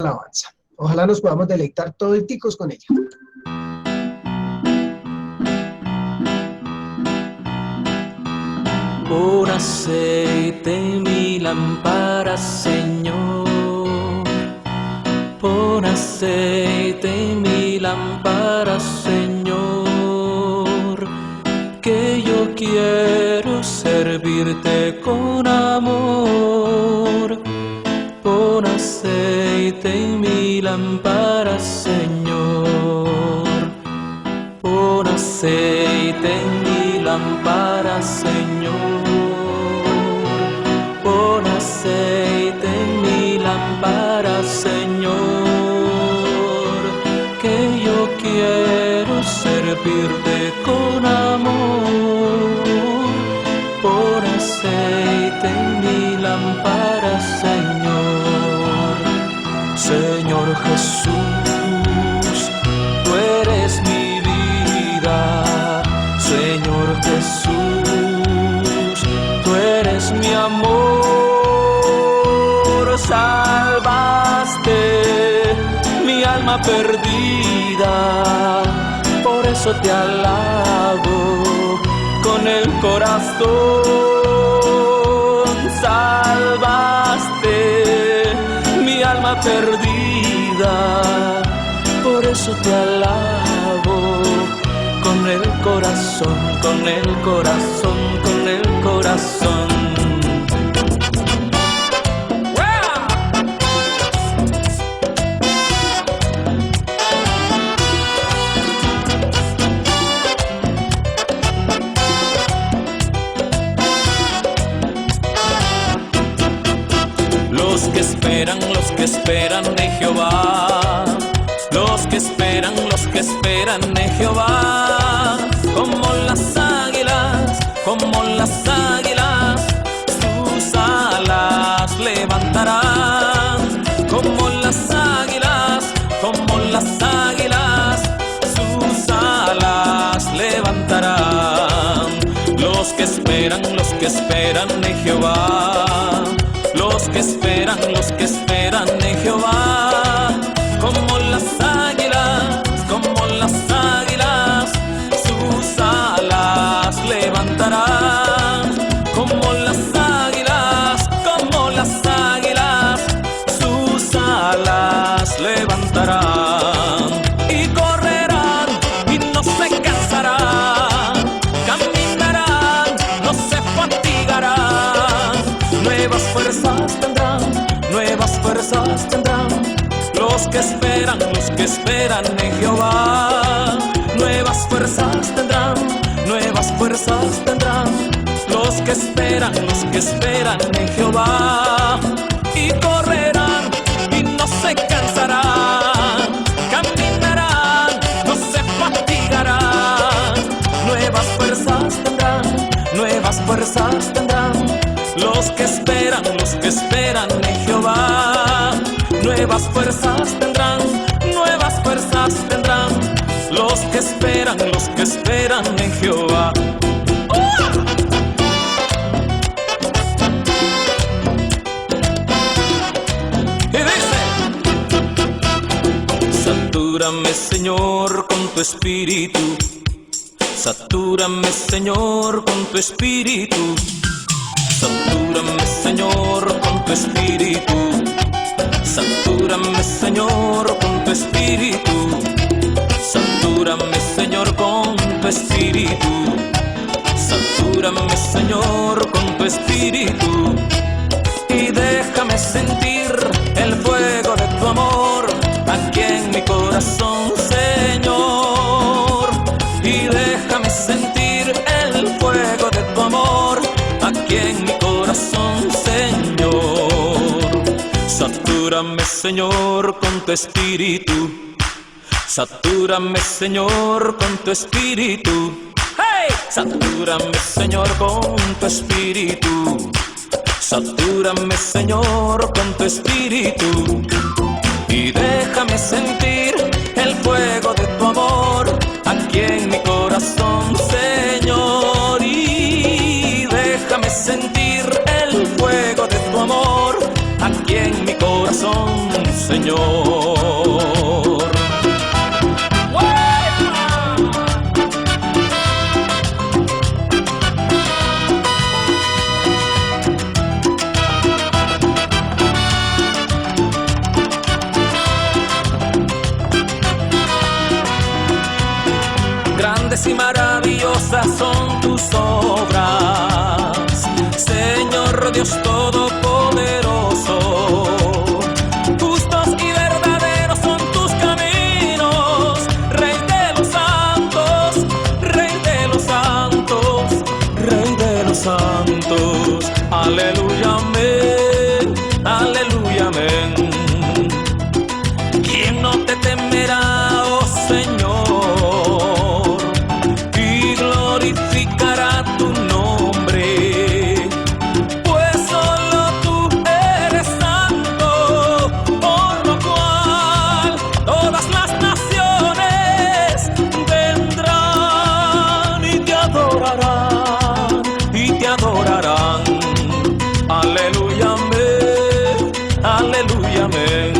alabanza. Ojalá nos podamos deleitar toditicos con ella. Pon aceite en mi lámpara, Señor. Pon aceite en mi lámpara, Señor. Que yo quiero servirte con amor. Pon aceite en mi lámpara, Señor. Pon aceite en mi lámpara, Señor. Pon aceite en mi lámpara, Señor. Que yo quiero servirte con amor. Pon aceite en mi lámpara, Señor. Señor Jesús, tú eres mi vida. Señor Jesús, tú eres mi amor. Salvaste mi alma perdida, por eso te alabo con el corazón. Salvaste mi alma perdida, por eso te alabo con el corazón, con el corazón, con el corazón. Los que esperan de Jehová, los que esperan de Jehová, como las águilas, sus alas levantarán, como las águilas, sus alas levantarán. Los que esperan de Jehová, los que esperan de Jehová, como las águilas, sus alas levantarán, como las águilas, sus alas levantarán, y correrán y no se cansarán, caminarán, no se fatigarán, nuevas fuerzas tendrán, los que esperan en Jehová, nuevas fuerzas tendrán, los que esperan en Jehová, y correrán y no se cansarán, caminarán, no se fatigarán, nuevas fuerzas tendrán, los que esperan en Jehová, nuevas fuerzas tendrán, los que esperan en Jehová. Y dice: satúrame, Señor, con tu espíritu, satúrame, Señor, con tu espíritu. Satúrame, Señor, con tu espíritu. Satúrame, Señor, con tu espíritu. Satúrame, Señor, con tu espíritu. Satúrame, Señor, con tu espíritu. Y déjame sentir el fuego de tu amor aquí en mi corazón, Señor. Y déjame sentir el fuego de tu amor aquí en mi corazón, Señor. Satúrame, Señor, con tu espíritu. Satúrame, Señor, con tu espíritu. ¡Hey! Satúrame, Señor, con tu espíritu. Satúrame, Señor, con tu espíritu. Y déjame sentir el fuego de tu amor aquí en mi corazón, Señor. Y déjame sentir el fuego de tu amor aquí en mi corazón, Señor. Grandes y maravillosas son tus obras, Señor Dios Todopoderoso. Justos y verdaderos son tus caminos, Rey de los santos, Rey de los santos, Rey de los santos. Aleluya, amén, aleluya, amén. ¿Quién no te temerá, oh Señor, y glorificará tu nombre? Pues solo tú eres santo, por lo cual todas las naciones vendrán y te adorarán, y te adorarán. Aleluya, amén, aleluya, amén.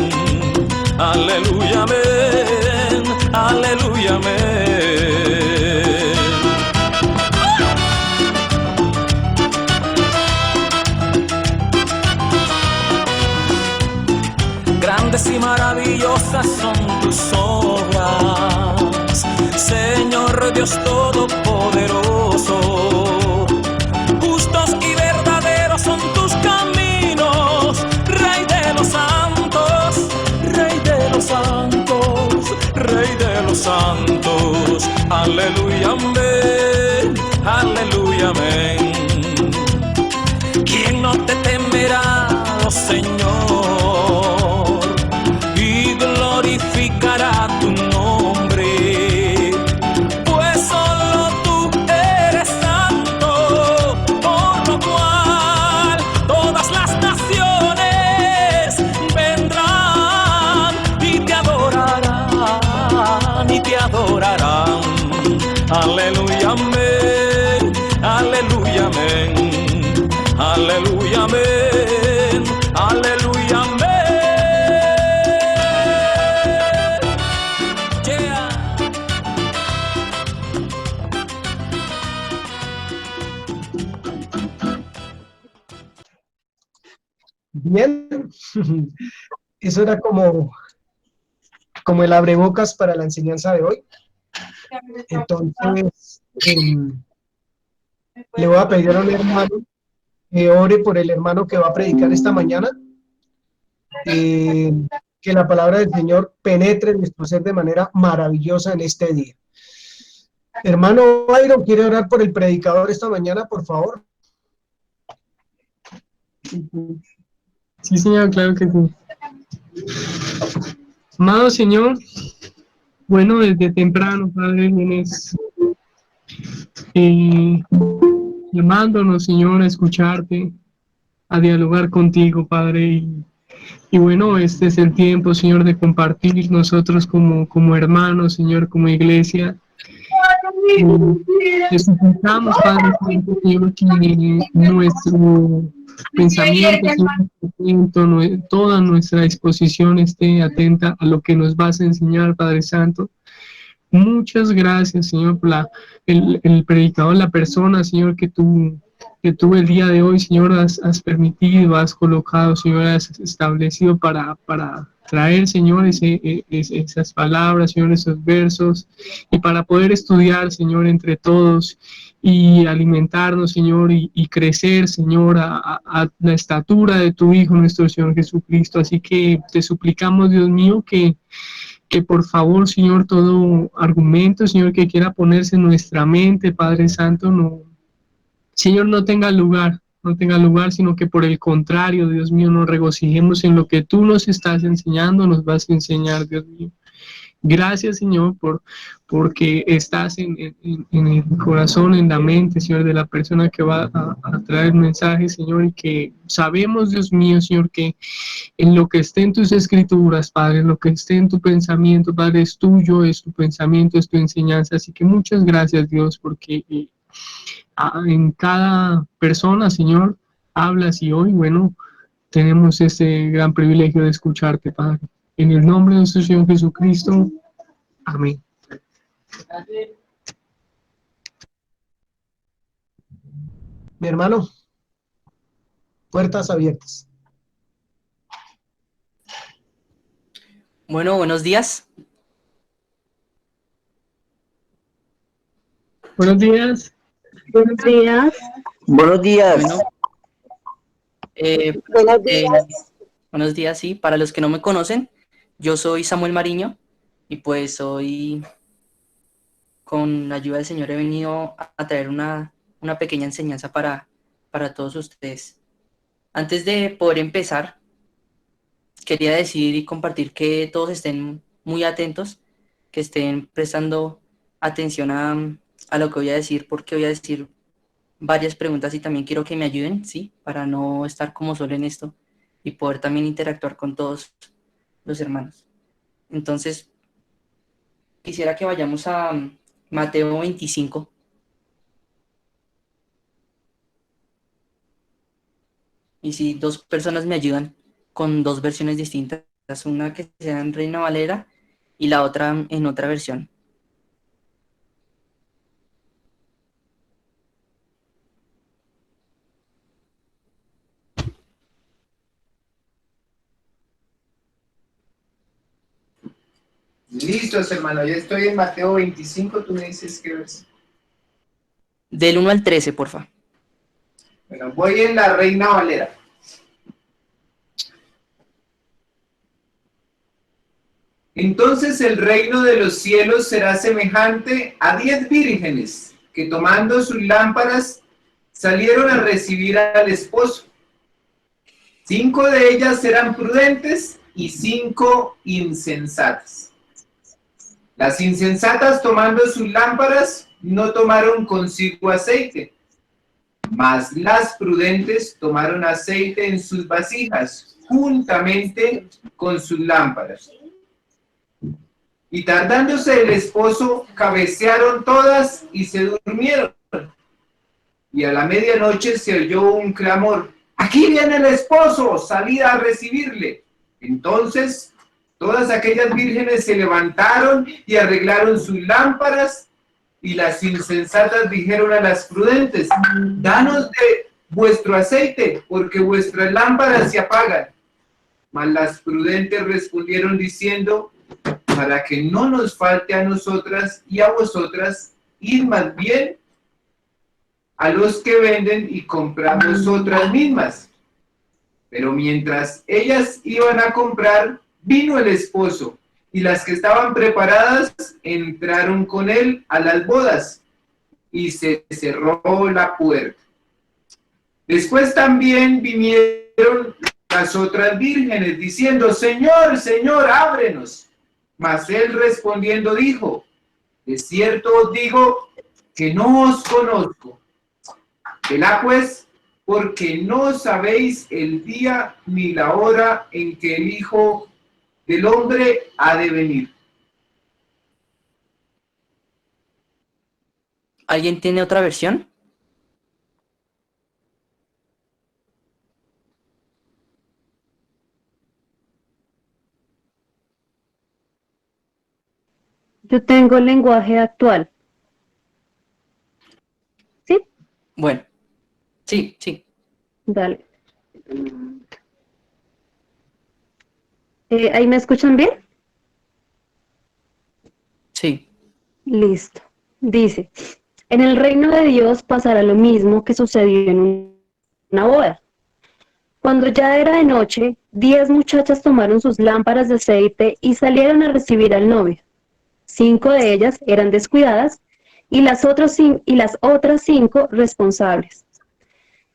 Aleluya, amén, aleluya, amén. Grandes y maravillosas son tus obras, Señor Dios Todopoderoso. Justos y verdaderos son tus caminos, Rey de los santos, Rey de los santos, Rey de los santos. Aleluya, amén, aleluya, amén. ¿Quién no te temerá, oh Señor, y glorificará tu nombre? Pues solo tú eres santo, por lo cual todas las naciones vendrán y te adorarán, y te adorarán. Aleluya, amén, aleluya, amén. Aleluya, amén, aleluya, amén. Yeah. Bien, eso era como el abrebocas para la enseñanza de hoy. Entonces, le voy a pedir a un hermano que ore por el hermano que va a predicar esta mañana, que la palabra del Señor penetre en nuestro ser de manera maravillosa en este día. Hermano Byron, ¿quiere orar por el predicador esta mañana, por favor? Sí, Señor, claro que sí. Amado Señor, bueno, desde temprano, Padre, vienes llamándonos, Señor, a escucharte, a dialogar contigo, Padre, y bueno, este es el tiempo, Señor, de compartir nosotros como hermanos, Señor, como iglesia. Te suplicamos, Padre, Señor, que nuestro pensamiento, toda nuestra exposición esté atenta a lo que nos vas a enseñar, Padre Santo. Muchas gracias, Señor, por el predicador, la persona, Señor, que tú el día de hoy, Señor, has permitido, has colocado, Señor, has establecido para traer, Señor, esas palabras, Señor, esos versos, y para poder estudiar, Señor, entre todos y alimentarnos, Señor, y crecer, Señor, a la estatura de tu Hijo, nuestro Señor Jesucristo. Así que te suplicamos, Dios mío, que por favor, Señor, todo argumento, Señor, que quiera ponerse en nuestra mente, Padre Santo, Señor, no tenga lugar, sino que por el contrario, Dios mío, nos regocijemos en lo que tú nos estás enseñando, nos vas a enseñar, Dios mío. Gracias, Señor, porque estás en el corazón, en la mente, Señor, de la persona que va a traer el mensaje, Señor, y que sabemos, Dios mío, Señor, que en lo que esté en tus escrituras, Padre, en lo que esté en tu pensamiento, Padre, es tuyo, es tu pensamiento, es tu enseñanza. Así que muchas gracias, Dios, porque en cada persona, Señor, hablas, y hoy, bueno, tenemos ese gran privilegio de escucharte, Padre. En el nombre de nuestro Señor Jesucristo. Amén. Mi hermano, puertas abiertas. Bueno, buenos días. Buenos días. Buenos días. Buenos días. Bueno, Buenos días. buenos días, sí. Para los que no me conocen, yo soy Samuel Mariño y pues hoy con la ayuda del Señor he venido a traer una pequeña enseñanza para todos ustedes. Antes de poder empezar, quería decir y compartir que todos estén muy atentos, que estén prestando atención a lo que voy a decir, porque voy a decir varias preguntas y también quiero que me ayuden, ¿sí? Para no estar como solo en esto y poder también interactuar con todos los hermanos. Entonces, quisiera que vayamos a Mateo 25. Y si dos personas me ayudan con dos versiones distintas, una que sea en Reina Valera y la otra en otra versión. Listos, hermano. Ya estoy en Mateo 25. Tú me dices qué ves. Del 1 al 13, porfa. Bueno, voy en la Reina Valera. Entonces el reino de los cielos será semejante a 10 vírgenes que tomando sus lámparas salieron a recibir al esposo. 5 de ellas eran prudentes y 5 insensatas. Las insensatas tomando sus lámparas no tomaron consigo aceite, mas las prudentes tomaron aceite en sus vasijas juntamente con sus lámparas. Y tardándose el esposo, cabecearon todas y se durmieron. Y a la medianoche se oyó un clamor: ¡aquí viene el esposo! ¡Salid a recibirle! Entonces todas aquellas vírgenes se levantaron y arreglaron sus lámparas, y las insensatas dijeron a las prudentes: danos de vuestro aceite, porque vuestras lámparas se apagan. Mas las prudentes respondieron diciendo: para que no nos falte a nosotras y a vosotras, id más bien a los que venden y comprad vosotras mismas. Pero mientras ellas iban a comprar, vino el esposo, y las que estaban preparadas entraron con él a las bodas, y se cerró la puerta. Después también vinieron las otras vírgenes, diciendo: Señor, Señor, ábrenos. Mas él respondiendo dijo: de cierto os digo que no os conozco. Velad pues, porque no sabéis el día ni la hora en que el Hijo del Hombre ha de venir. ¿Alguien tiene otra versión? Yo tengo el lenguaje actual. ¿Sí? Bueno, sí, sí. Dale. ¿Ahí me escuchan bien? Sí. Listo. Dice: en el reino de Dios pasará lo mismo que sucedió en una boda. Cuando ya era de noche, 10 muchachas tomaron sus lámparas de aceite y salieron a recibir al novio. 5 de ellas eran descuidadas y las otras 5 responsables.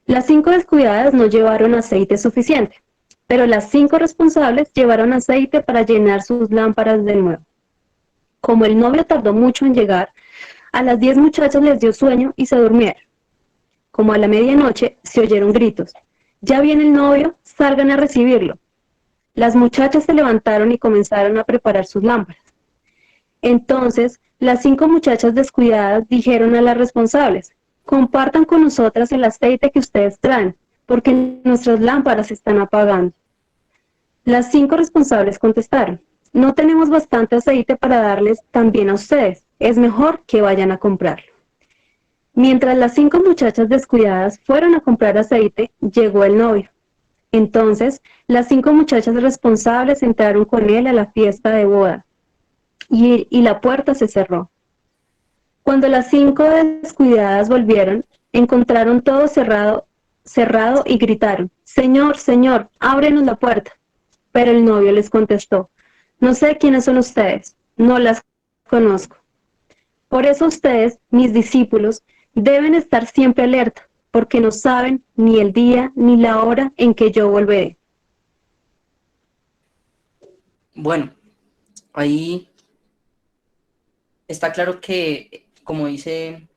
Las 5 descuidadas no llevaron aceite suficiente, pero las 5 responsables llevaron aceite para llenar sus lámparas de nuevo. Como el novio tardó mucho en llegar, a las 10 muchachas les dio sueño y se durmieron. Como a la medianoche se oyeron gritos: ya viene el novio, salgan a recibirlo. Las muchachas se levantaron y comenzaron a preparar sus lámparas. Entonces, las 5 muchachas descuidadas dijeron a las responsables: compartan con nosotras el aceite que ustedes traen, porque nuestras lámparas se están apagando. Las 5 responsables contestaron: no tenemos bastante aceite para darles también a ustedes. Es mejor que vayan a comprarlo. Mientras las 5 muchachas descuidadas fueron a comprar aceite, llegó el novio. Entonces, las 5 muchachas responsables entraron con él a la fiesta de boda y la puerta se cerró. Cuando las 5 descuidadas volvieron, encontraron todo cerrado y gritaron: Señor, Señor, ábrenos la puerta. Pero el novio les contestó: no sé quiénes son ustedes, no las conozco. Por eso ustedes, mis discípulos, deben estar siempre alerta, porque no saben ni el día ni la hora en que yo volveré. Bueno, ahí está claro que, como lo dice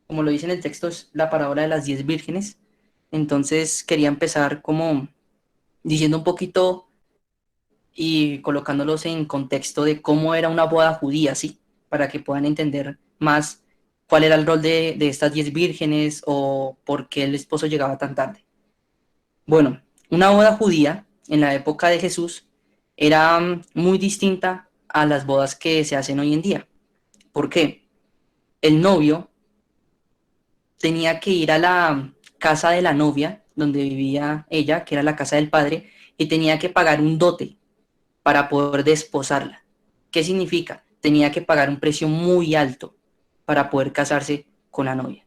en el texto, es la parábola de las 10 vírgenes. Entonces quería empezar como diciendo un poquito y colocándolos en contexto de cómo era una boda judía, ¿sí? Para que puedan entender más cuál era el rol de estas 10 vírgenes o por qué el esposo llegaba tan tarde. Bueno, una boda judía en la época de Jesús era muy distinta a las bodas que se hacen hoy en día. ¿Por qué? El novio tenía que ir a la casa de la novia, donde vivía ella, que era la casa del padre, y tenía que pagar un dote para poder desposarla. ¿Qué significa? Tenía que pagar un precio muy alto para poder casarse con la novia.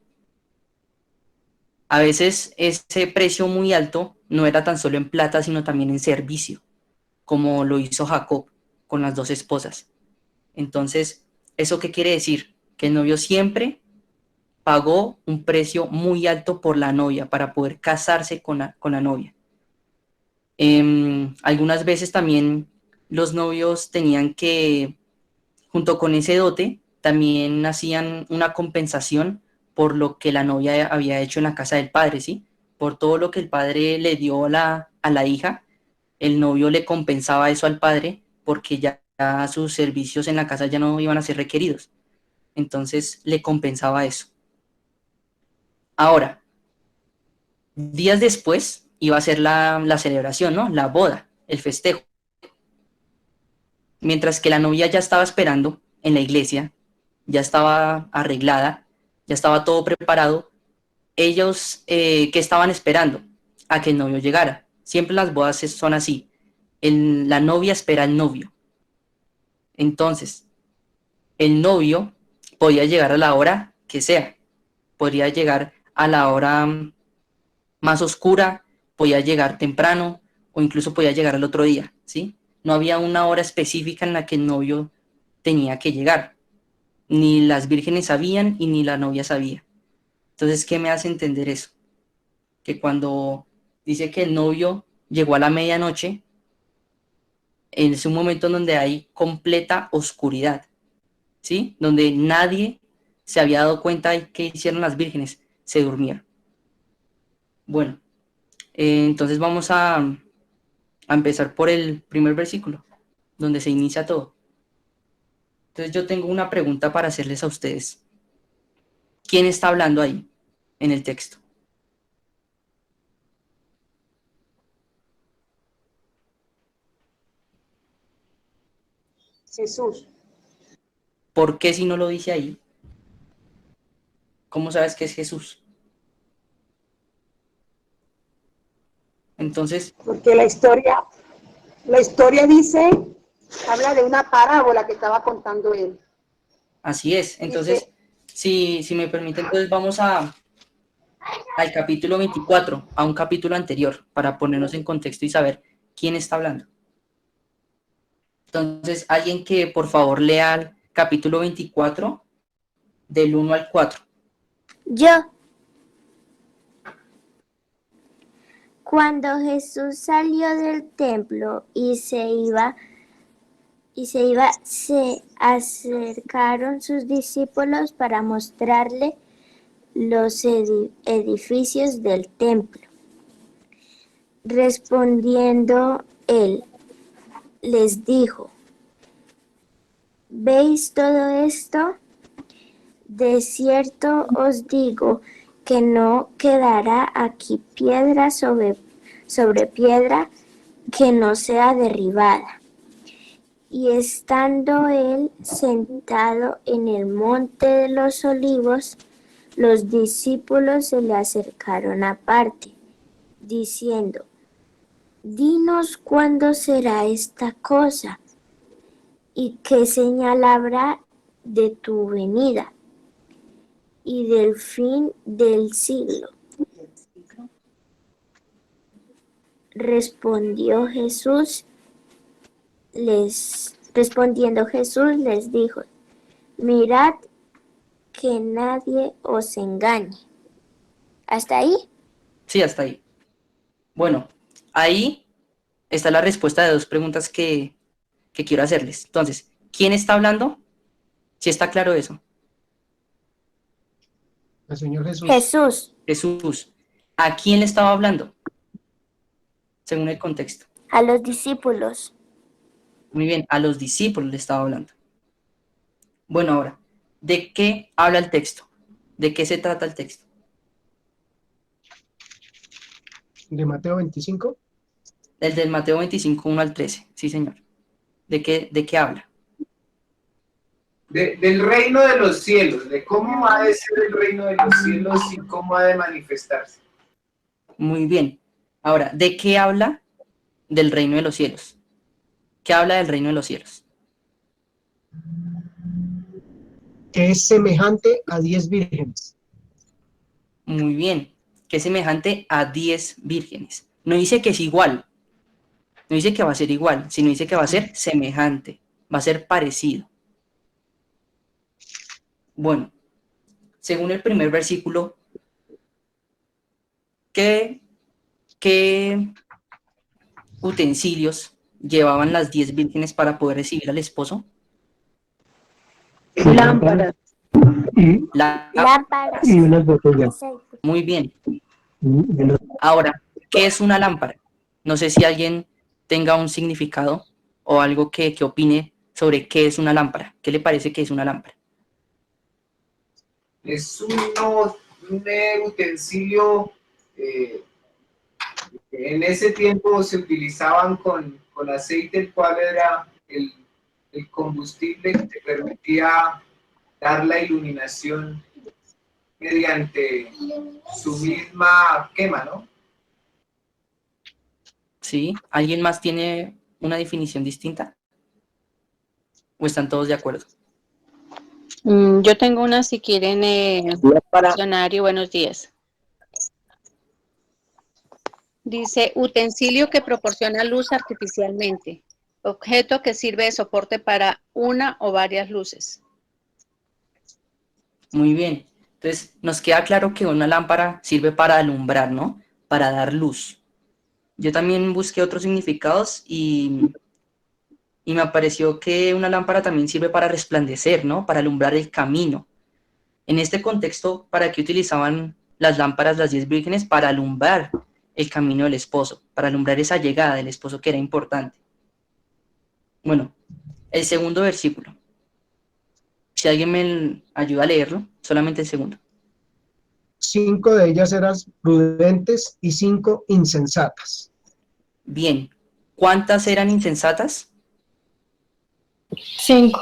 A veces ese precio muy alto no era tan solo en plata, sino también en servicio, como lo hizo Jacob con las 2 esposas. Entonces, ¿eso qué quiere decir? Que el novio siempre pagó un precio muy alto por la novia para poder casarse con la novia. Algunas veces también los novios tenían que, junto con ese dote, también hacían una compensación por lo que la novia había hecho en la casa del padre, ¿sí? Por todo lo que el padre le dio a la hija, el novio le compensaba eso al padre porque ya sus servicios en la casa ya no iban a ser requeridos. Entonces le compensaba eso. Ahora, días después iba a ser la celebración, ¿no? La boda, el festejo. Mientras que la novia ya estaba esperando en la iglesia, ya estaba arreglada, ya estaba todo preparado, ellos, ¿qué estaban esperando? A que el novio llegara. Siempre las bodas son así. La novia espera al novio. Entonces, el novio podía llegar a la hora que sea. Podría llegar a la hora más oscura, podía llegar temprano o incluso podía llegar al otro día, ¿sí? No había una hora específica en la que el novio tenía que llegar. Ni las vírgenes sabían y ni la novia sabía. Entonces, ¿qué me hace entender eso? Que cuando dice que el novio llegó a la medianoche, es un momento en donde hay completa oscuridad, ¿sí? Donde nadie se había dado cuenta de qué hicieron las vírgenes, se durmieron. Bueno, entonces vamos a empezar por el primer versículo, donde se inicia todo. Entonces yo tengo una pregunta para hacerles a ustedes. ¿Quién está hablando ahí en el texto? Jesús. ¿Por qué si no lo dice ahí? ¿Cómo sabes que es Jesús? Entonces, Porque la historia dice, habla de una parábola que estaba contando él. así es. Entonces, si me permiten, entonces vamos al capítulo 24, a un capítulo anterior, para ponernos en contexto y saber quién está hablando. Entonces, alguien que por favor lea el capítulo 24, del 1 al 4. Yo. Cuando Jesús salió del templo y se acercaron sus discípulos para mostrarle los edificios del templo. Respondiendo él, les dijo: ¿veis todo esto? De cierto os digo que no quedará aquí piedra sobre piedra que no sea derribada. Y estando él sentado en el monte de los olivos, los discípulos se le acercaron aparte, diciendo: Dinos cuándo será esta cosa, y qué señal habrá de tu venida y del fin del siglo. Respondiendo Jesús les dijo: Mirad que nadie os engañe. ¿Hasta ahí? Sí, hasta ahí. Bueno, ahí está la respuesta de dos preguntas que quiero hacerles. Entonces, ¿quién está hablando? ¿Sí está claro eso? El Señor Jesús. Jesús. Jesús. ¿A quién le estaba hablando? Según el contexto. A los discípulos. Muy bien, a los discípulos le estaba hablando. Bueno, ahora, ¿de qué habla el texto? ¿De qué se trata el texto? De Mateo 25. El del Mateo 25, 1 al 13. Sí, señor. ¿De qué habla? Del reino de los cielos, de cómo ha de ser el reino de los cielos y cómo ha de manifestarse. Muy bien. Ahora, ¿de qué habla? Del reino de los cielos. ¿Qué habla del reino de los cielos? Que es semejante a 10 vírgenes. Muy bien. Que es semejante a 10 vírgenes. No dice que es igual. No dice que va a ser igual, sino dice que va a ser semejante. Va a ser parecido. Bueno, según el primer versículo, ¿qué utensilios llevaban las 10 vírgenes para poder recibir al esposo? Lámparas. Lámparas. Y unas botellas. Muy bien. Ahora, ¿qué es una lámpara? No sé si alguien tenga un significado o algo que opine sobre qué es una lámpara. ¿Qué le parece que es una lámpara? Es un utensilio, en ese tiempo se utilizaban con aceite, el cual era el combustible que te permitía dar la iluminación mediante su misma quema, ¿no? ¿Sí? ¿Alguien más tiene una definición distinta? ¿O están todos de acuerdo? Yo tengo una, si quieren, diccionario. Buenos días. Dice, utensilio que proporciona luz artificialmente. Objeto que sirve de soporte para una o varias luces. Muy bien. Entonces, nos queda claro que una lámpara sirve para alumbrar, ¿no? Para dar luz. Yo también busqué otros significados y me pareció que una lámpara también sirve para resplandecer, ¿no? Para alumbrar el camino. En este contexto, ¿para qué utilizaban las lámparas las 10 vírgenes? Para alumbrar el camino del esposo, para alumbrar esa llegada del esposo que era importante. Bueno, el segundo versículo. Si alguien me ayuda a leerlo, solamente el segundo. 5 de ellas eran prudentes y 5 insensatas. Bien. ¿Cuántas eran insensatas? 5.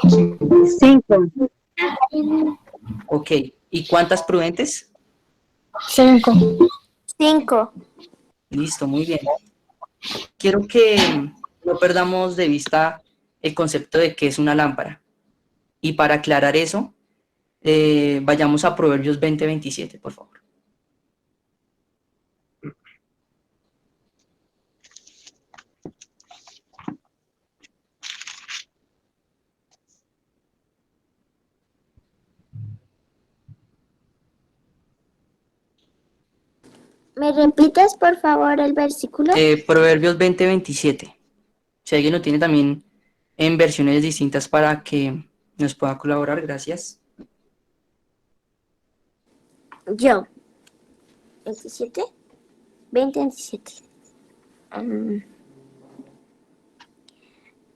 Ok. ¿Y cuántas prudentes? 5. 5. Listo, muy bien. Quiero que no perdamos de vista el concepto de qué es una lámpara. Y para aclarar eso, vayamos a Proverbios 20:27, por favor. ¿Me repites, por favor, el versículo? Proverbios 20:27. Si alguien lo tiene también en versiones distintas para que nos pueda colaborar, gracias. Yo. 27. 27.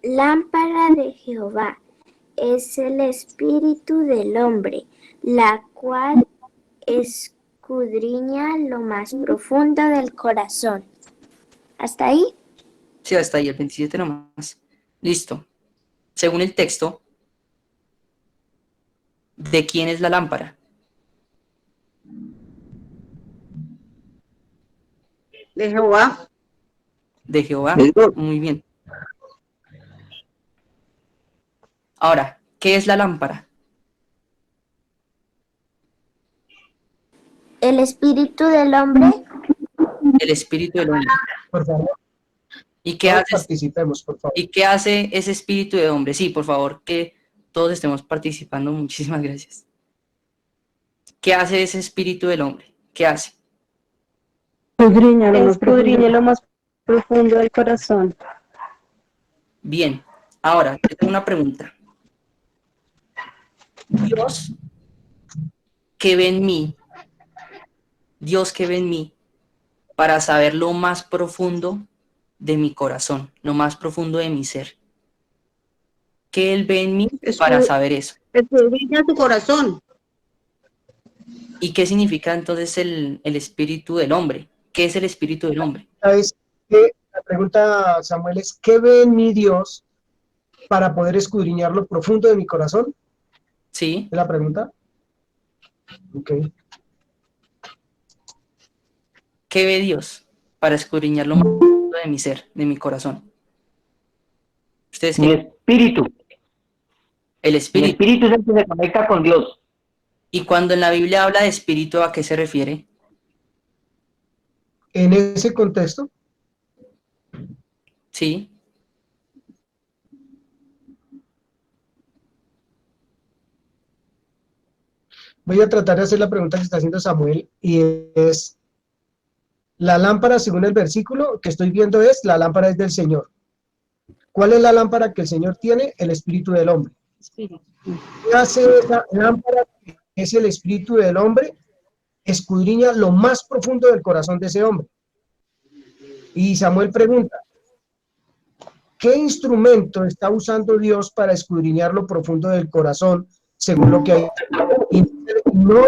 Lámpara de Jehová es el espíritu del hombre, la cual escudriña lo más profundo del corazón. ¿Hasta ahí? Sí, hasta ahí, el 27 nomás. Listo. Según el texto, ¿de quién es la lámpara? De Jehová. De Jehová. ¿De Dios? Muy bien. Ahora, ¿qué es la lámpara? El espíritu del hombre. El espíritu del hombre. Por favor, ¿Y qué todos hace, participemos, por favor. ¿y qué hace ese espíritu de hombre? Sí, por favor, que todos estemos participando. Muchísimas gracias. ¿Qué hace ese espíritu del hombre? ¿Qué hace? Escudriña lo más profundo del corazón. Bien. Ahora, yo tengo una pregunta. Dios que ve en mí, Dios que ve en mí, para saber lo más profundo de mi corazón, lo más profundo de mi ser. ¿Qué Él ve en mí para saber eso? Escudriña tu corazón. ¿Y qué significa entonces el espíritu del hombre? ¿Qué es el espíritu del hombre? ¿Sabes qué? La pregunta, Samuel, es ¿qué ve en mí Dios para poder escudriñar lo profundo de mi corazón? Sí. ¿Es la pregunta? Ok. ¿Qué ve Dios para escudriñar lo más profundo de mi ser, de mi corazón? ¿Ustedes Mi qué? espíritu. El Mi espíritu. espíritu es el que se conecta con Dios. Y cuando en la Biblia habla de espíritu, ¿a qué se refiere? En ese contexto, Sí. voy a tratar de hacer la pregunta que está haciendo Samuel, y es, la lámpara, según el versículo que estoy viendo, es, la lámpara es del Señor. ¿Cuál es la lámpara que el Señor tiene? El espíritu del hombre. ¿Qué hace esa lámpara que es el espíritu del hombre? Escudriña lo más profundo del corazón de ese hombre. Y Samuel pregunta, ¿qué instrumento está usando Dios para escudriñar lo profundo del corazón, según lo que hay? Y no,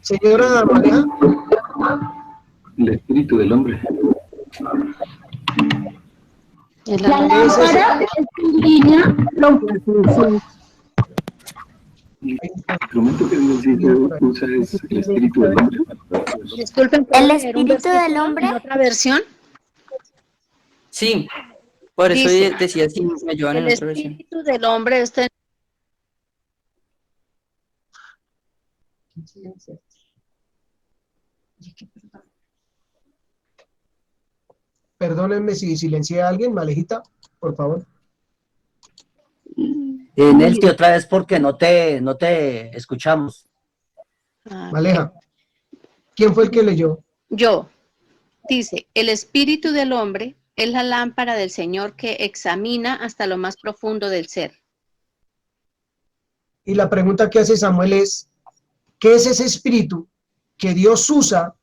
señora María. El espíritu del hombre. La lámpara escudriña lo profundo. El instrumento que Dios usa es el espíritu del hombre. Disculpen, El ¿puedo leer un espíritu del versículo hombre. en otra versión? Sí. Por eso Dice, decía si me ayudan en el otra versión. espíritu del hombre está en... Perdónenme si silencié a alguien, Malejita, por favor. Nelty, otra vez porque no te escuchamos. Maleja, ¿quién fue el que leyó? Yo. Dice, el espíritu del hombre es la lámpara del Señor que examina hasta lo más profundo del ser. Y la pregunta que hace Samuel es, ¿qué es ese espíritu que Dios usa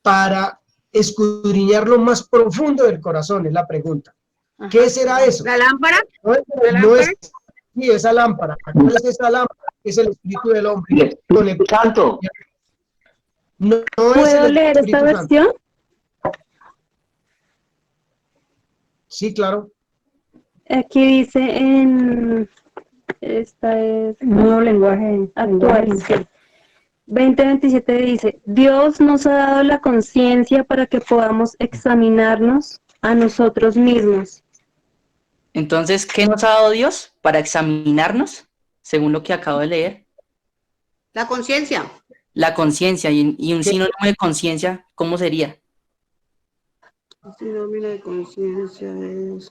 para escudriñar lo más profundo del corazón? Es la pregunta. ¿Qué será eso? ¿La lámpara? No es sí, esa lámpara. ¿Cuál es esa lámpara? Es el espíritu del hombre. El Espíritu Santo. No es ¿Puedo el leer Espíritu esta Santo. versión? Sí, claro. Aquí dice en... Esta es nuevo lenguaje actual. 20:27 dice, Dios nos ha dado la conciencia para que podamos examinarnos a nosotros mismos. Entonces, ¿qué nos ha dado Dios para examinarnos, según lo que acabo de leer? La conciencia. La conciencia, y un sinónimo de conciencia, ¿cómo sería? Sinónimo de conciencia es...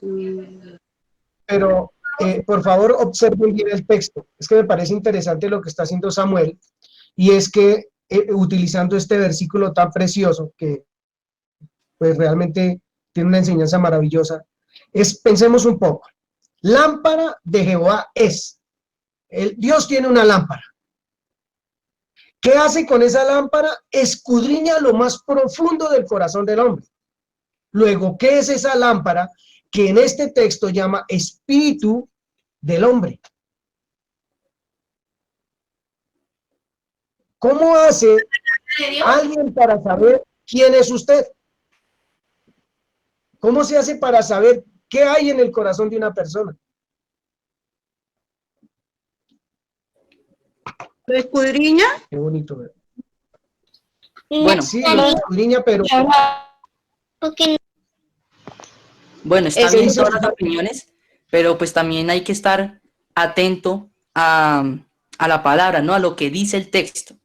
Pero, por favor, observen bien el texto. Es que me parece interesante lo que está haciendo Samuel, y es que utilizando este versículo tan precioso, que pues realmente tiene una enseñanza maravillosa, pensemos un poco. Lámpara de Jehová es. Dios tiene una lámpara. ¿Qué hace con esa lámpara? Escudriña lo más profundo del corazón del hombre. Luego, ¿qué es esa lámpara que en este texto llama espíritu del hombre? ¿Cómo hace alguien para saber ¿Quién es usted? ¿Cómo se hace para saber qué hay en el corazón de una persona? ¿Lo escudriña? Qué bonito, ¿verdad? Bueno, Sí, lo escudriña, pero bueno, está ¿qué bien dice todas usted? las opiniones, pero pues también hay que estar atento a la palabra, ¿no? A lo que dice el texto.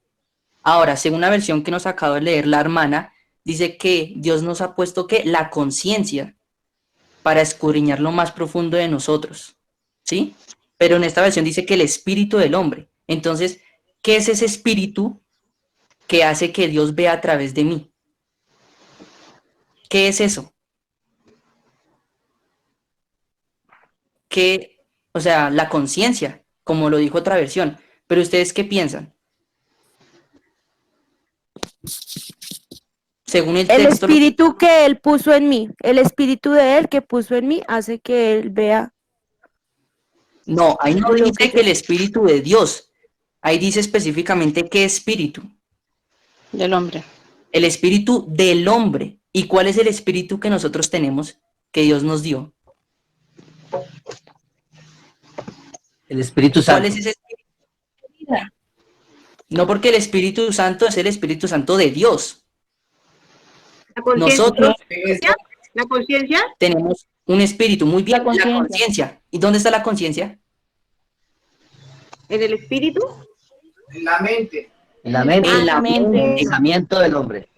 Ahora, según la versión que nos acaba de leer la hermana, dice que Dios nos ha puesto que la conciencia para escudriñar lo más profundo de nosotros, ¿sí? Pero en esta versión dice que el espíritu del hombre. Entonces, ¿qué es ese espíritu que hace que Dios vea a través de mí? ¿Qué es eso? Que, o sea, la conciencia, como lo dijo otra versión. Pero ¿ustedes qué piensan? Según el El texto, espíritu que él puso en mí, el espíritu de él que puso en mí hace que él vea no, ahí no lo dice que que el espíritu de Dios. Ahí dice específicamente qué espíritu. Del hombre. El espíritu del hombre. ¿Y cuál es el espíritu que nosotros tenemos, que Dios nos dio? El Espíritu ¿Y cuál Santo. es ese espíritu? No, porque el Espíritu Santo es el Espíritu Santo de Dios. ¿La conciencia? Nosotros ¿La conciencia? tenemos un espíritu, muy bien, la conciencia. ¿Y dónde está la conciencia? ¿En el espíritu? En la mente. En la mente. En la mente. El pensamiento del hombre.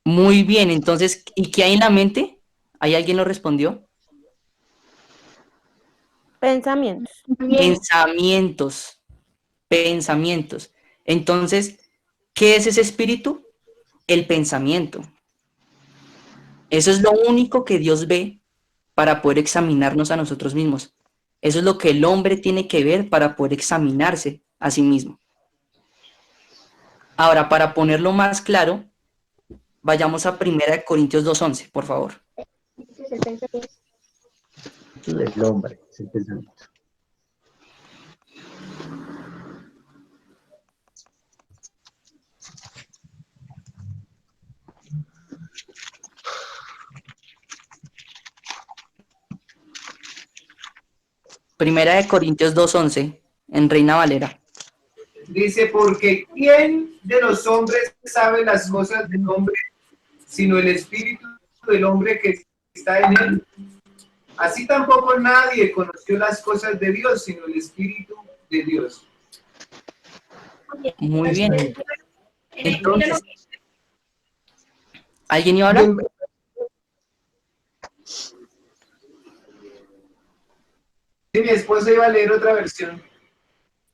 Muy bien, entonces, ¿y qué hay en la mente? ¿Ahí alguien lo respondió? pensamientos. Pensamientos. Pensamientos. Entonces, ¿qué es ese espíritu? El pensamiento. Eso es lo único que Dios ve para poder examinarnos a nosotros mismos. Eso es lo que el hombre tiene que ver para poder examinarse a sí mismo. Ahora, para ponerlo más claro, vayamos a 1 Corintios 2:11, por favor. El hombre, es el pensamiento. Primera de Corintios 2:11, en Reina Valera. Dice, porque ¿quién de los hombres sabe las cosas del hombre, sino el espíritu del hombre que está en él? Así tampoco nadie conoció las cosas de Dios, sino el espíritu de Dios. Muy bien. Entonces, ¿alguien iba a hablar? Sí, mi esposa iba a leer otra versión.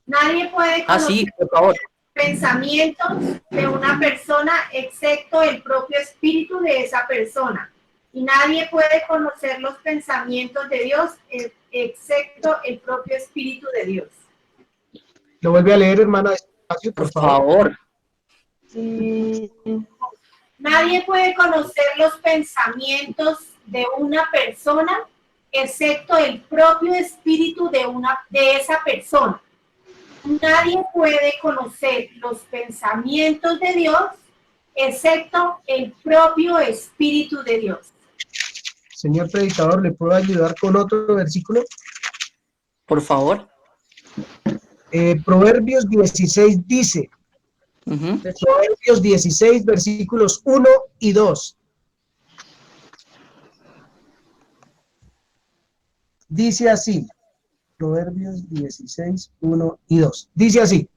Nadie puede Ah, conocer sí, por favor. pensamientos de una persona excepto el propio espíritu de esa persona. Y nadie puede conocer los pensamientos de Dios excepto el propio espíritu de Dios. Lo vuelve a leer, hermana, despacio, por favor. Nadie puede conocer los pensamientos de una persona excepto el propio espíritu de esa persona. Nadie puede conocer los pensamientos de Dios excepto el propio espíritu de Dios. Señor predicador, ¿le puedo ayudar con otro versículo? Por favor. Proverbios 16 dice, Proverbios 16, versículos 1 y 2. Dice así, Proverbios 16, 1 y 2. Dice así,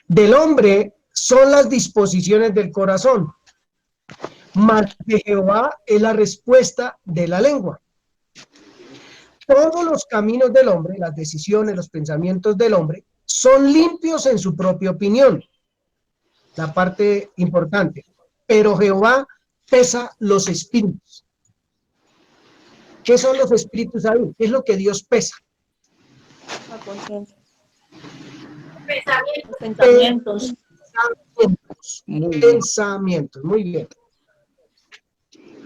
del hombre son las disposiciones del corazón, mas de Jehová es la respuesta de la lengua. Todos los caminos del hombre, las decisiones, los pensamientos del hombre, son limpios en su propia opinión. La parte importante. Pero Jehová pesa los espíritus. ¿Qué son los espíritus ahí? ¿Qué es lo que Dios pesa? La conciencia. Pensamientos. Pensamientos. Muy bien.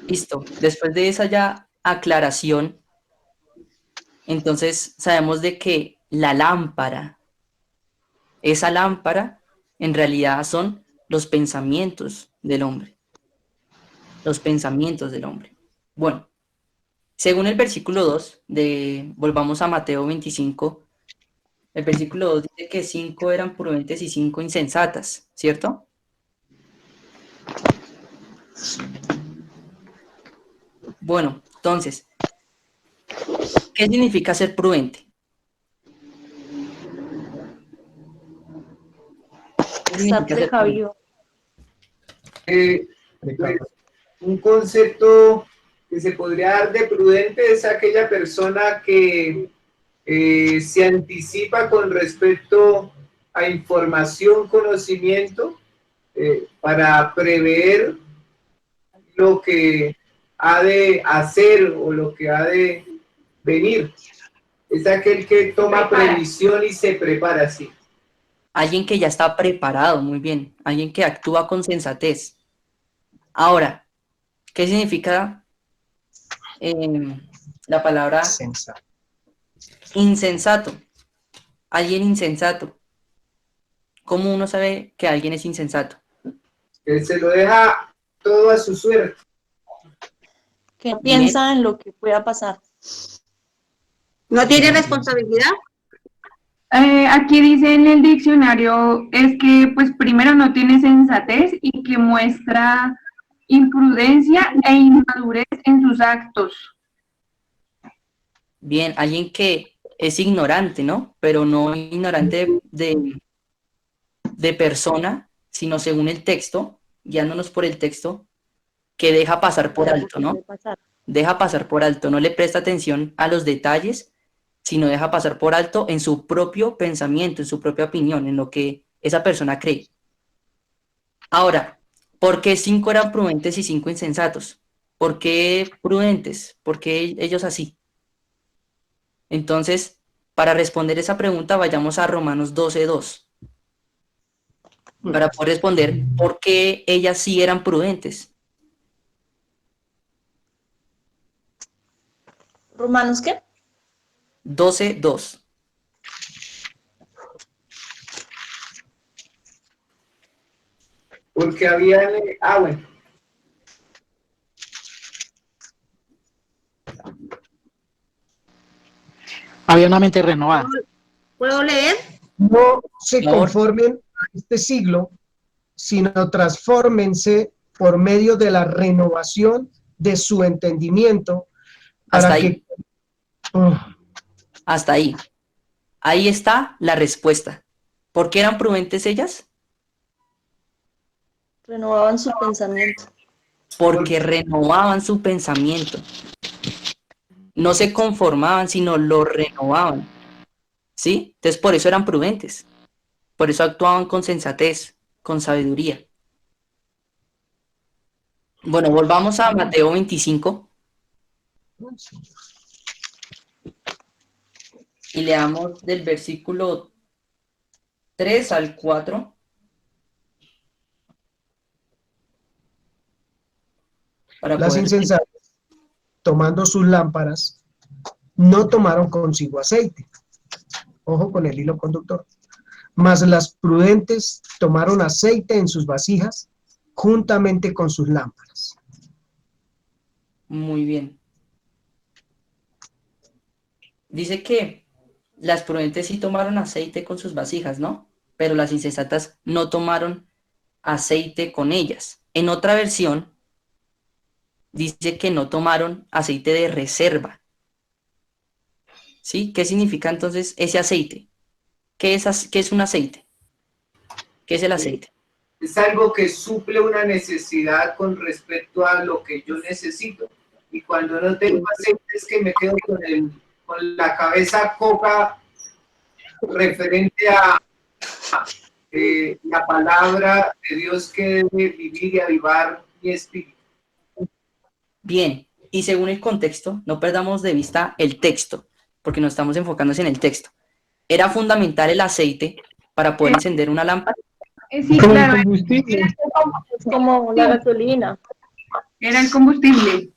Listo. Después de esa ya aclaración, entonces sabemos de que la lámpara, esa lámpara, en realidad son los pensamientos del hombre. los pensamientos del hombre. Bueno, según el versículo 2, volvamos a Mateo 25, el versículo 2 dice que 5 eran prudentes y 5 insensatas, ¿cierto? Bueno, entonces, ¿qué significa ser prudente? ¿Qué Estar significa ser prudente? precavido. Un concepto que se podría dar de prudente es aquella persona que se anticipa con respecto a información, conocimiento, para prever lo que ha de hacer o lo que ha de venir. Es aquel que toma previsión y se prepara así. Alguien que ya está preparado, muy bien. Alguien que actúa con sensatez. Ahora, ¿qué significa la palabra insensato? Alguien insensato. ¿Cómo uno sabe que alguien es insensato? Que se lo deja todo a su suerte. Que piensa en lo que pueda pasar. ¿No tiene responsabilidad? Aquí dice en el diccionario es que pues primero no tiene sensatez y que muestra imprudencia e inmadurez en sus actos. Bien, alguien que es ignorante, ¿no? Pero no ignorante de persona, sino según el texto, guiándonos por el texto, que deja pasar por alto, ¿no? Deja pasar por alto, no le presta atención a los detalles, sino deja pasar por alto en su propio pensamiento, en su propia opinión, en lo que esa persona cree. Ahora, ¿por qué 5 eran prudentes y 5 insensatos? ¿Por qué prudentes? ¿Por qué ellos así? Entonces, para responder esa pregunta, vayamos a Romanos 12:2. Para poder responder por qué ellas sí eran prudentes. ¿Romanos qué? 12:2. Porque habían... bueno. Había una mente renovada. ¿Puedo leer? No se conformen a este siglo, sino transfórmense por medio de la renovación de su entendimiento. Hasta ahí. Hasta ahí. Ahí está la respuesta. ¿Por qué eran prudentes ellas? Renovaban su pensamiento. Porque renovaban su pensamiento. No se conformaban, sino lo renovaban. ¿Sí? Entonces por eso eran prudentes. Por eso actuaban con sensatez, con sabiduría. Bueno, volvamos a Mateo 25. Y leamos del versículo 3 al 4. Las insensatas, tomando sus lámparas, no tomaron consigo aceite. Ojo con el hilo conductor. Mas las prudentes tomaron aceite en sus vasijas, juntamente con sus lámparas. Muy bien. Dice que las prudentes sí tomaron aceite con sus vasijas, ¿no? Pero las insensatas no tomaron aceite con ellas. En otra versión, dice que no tomaron aceite de reserva. ¿Sí? ¿Qué significa entonces ese aceite? ¿Qué es un aceite? ¿Qué es el aceite? Es algo que suple una necesidad con respecto a lo que yo necesito. Y cuando no tengo aceite es que me quedo con la cabeza coca referente a la palabra de Dios que debe vivir y avivar mi espíritu. Bien, y según el contexto, no perdamos de vista el texto, porque nos estamos enfocando en el texto. Era fundamental el aceite para poder encender una lámpara. Sí, claro. El combustible. Es como la gasolina. Era el combustible.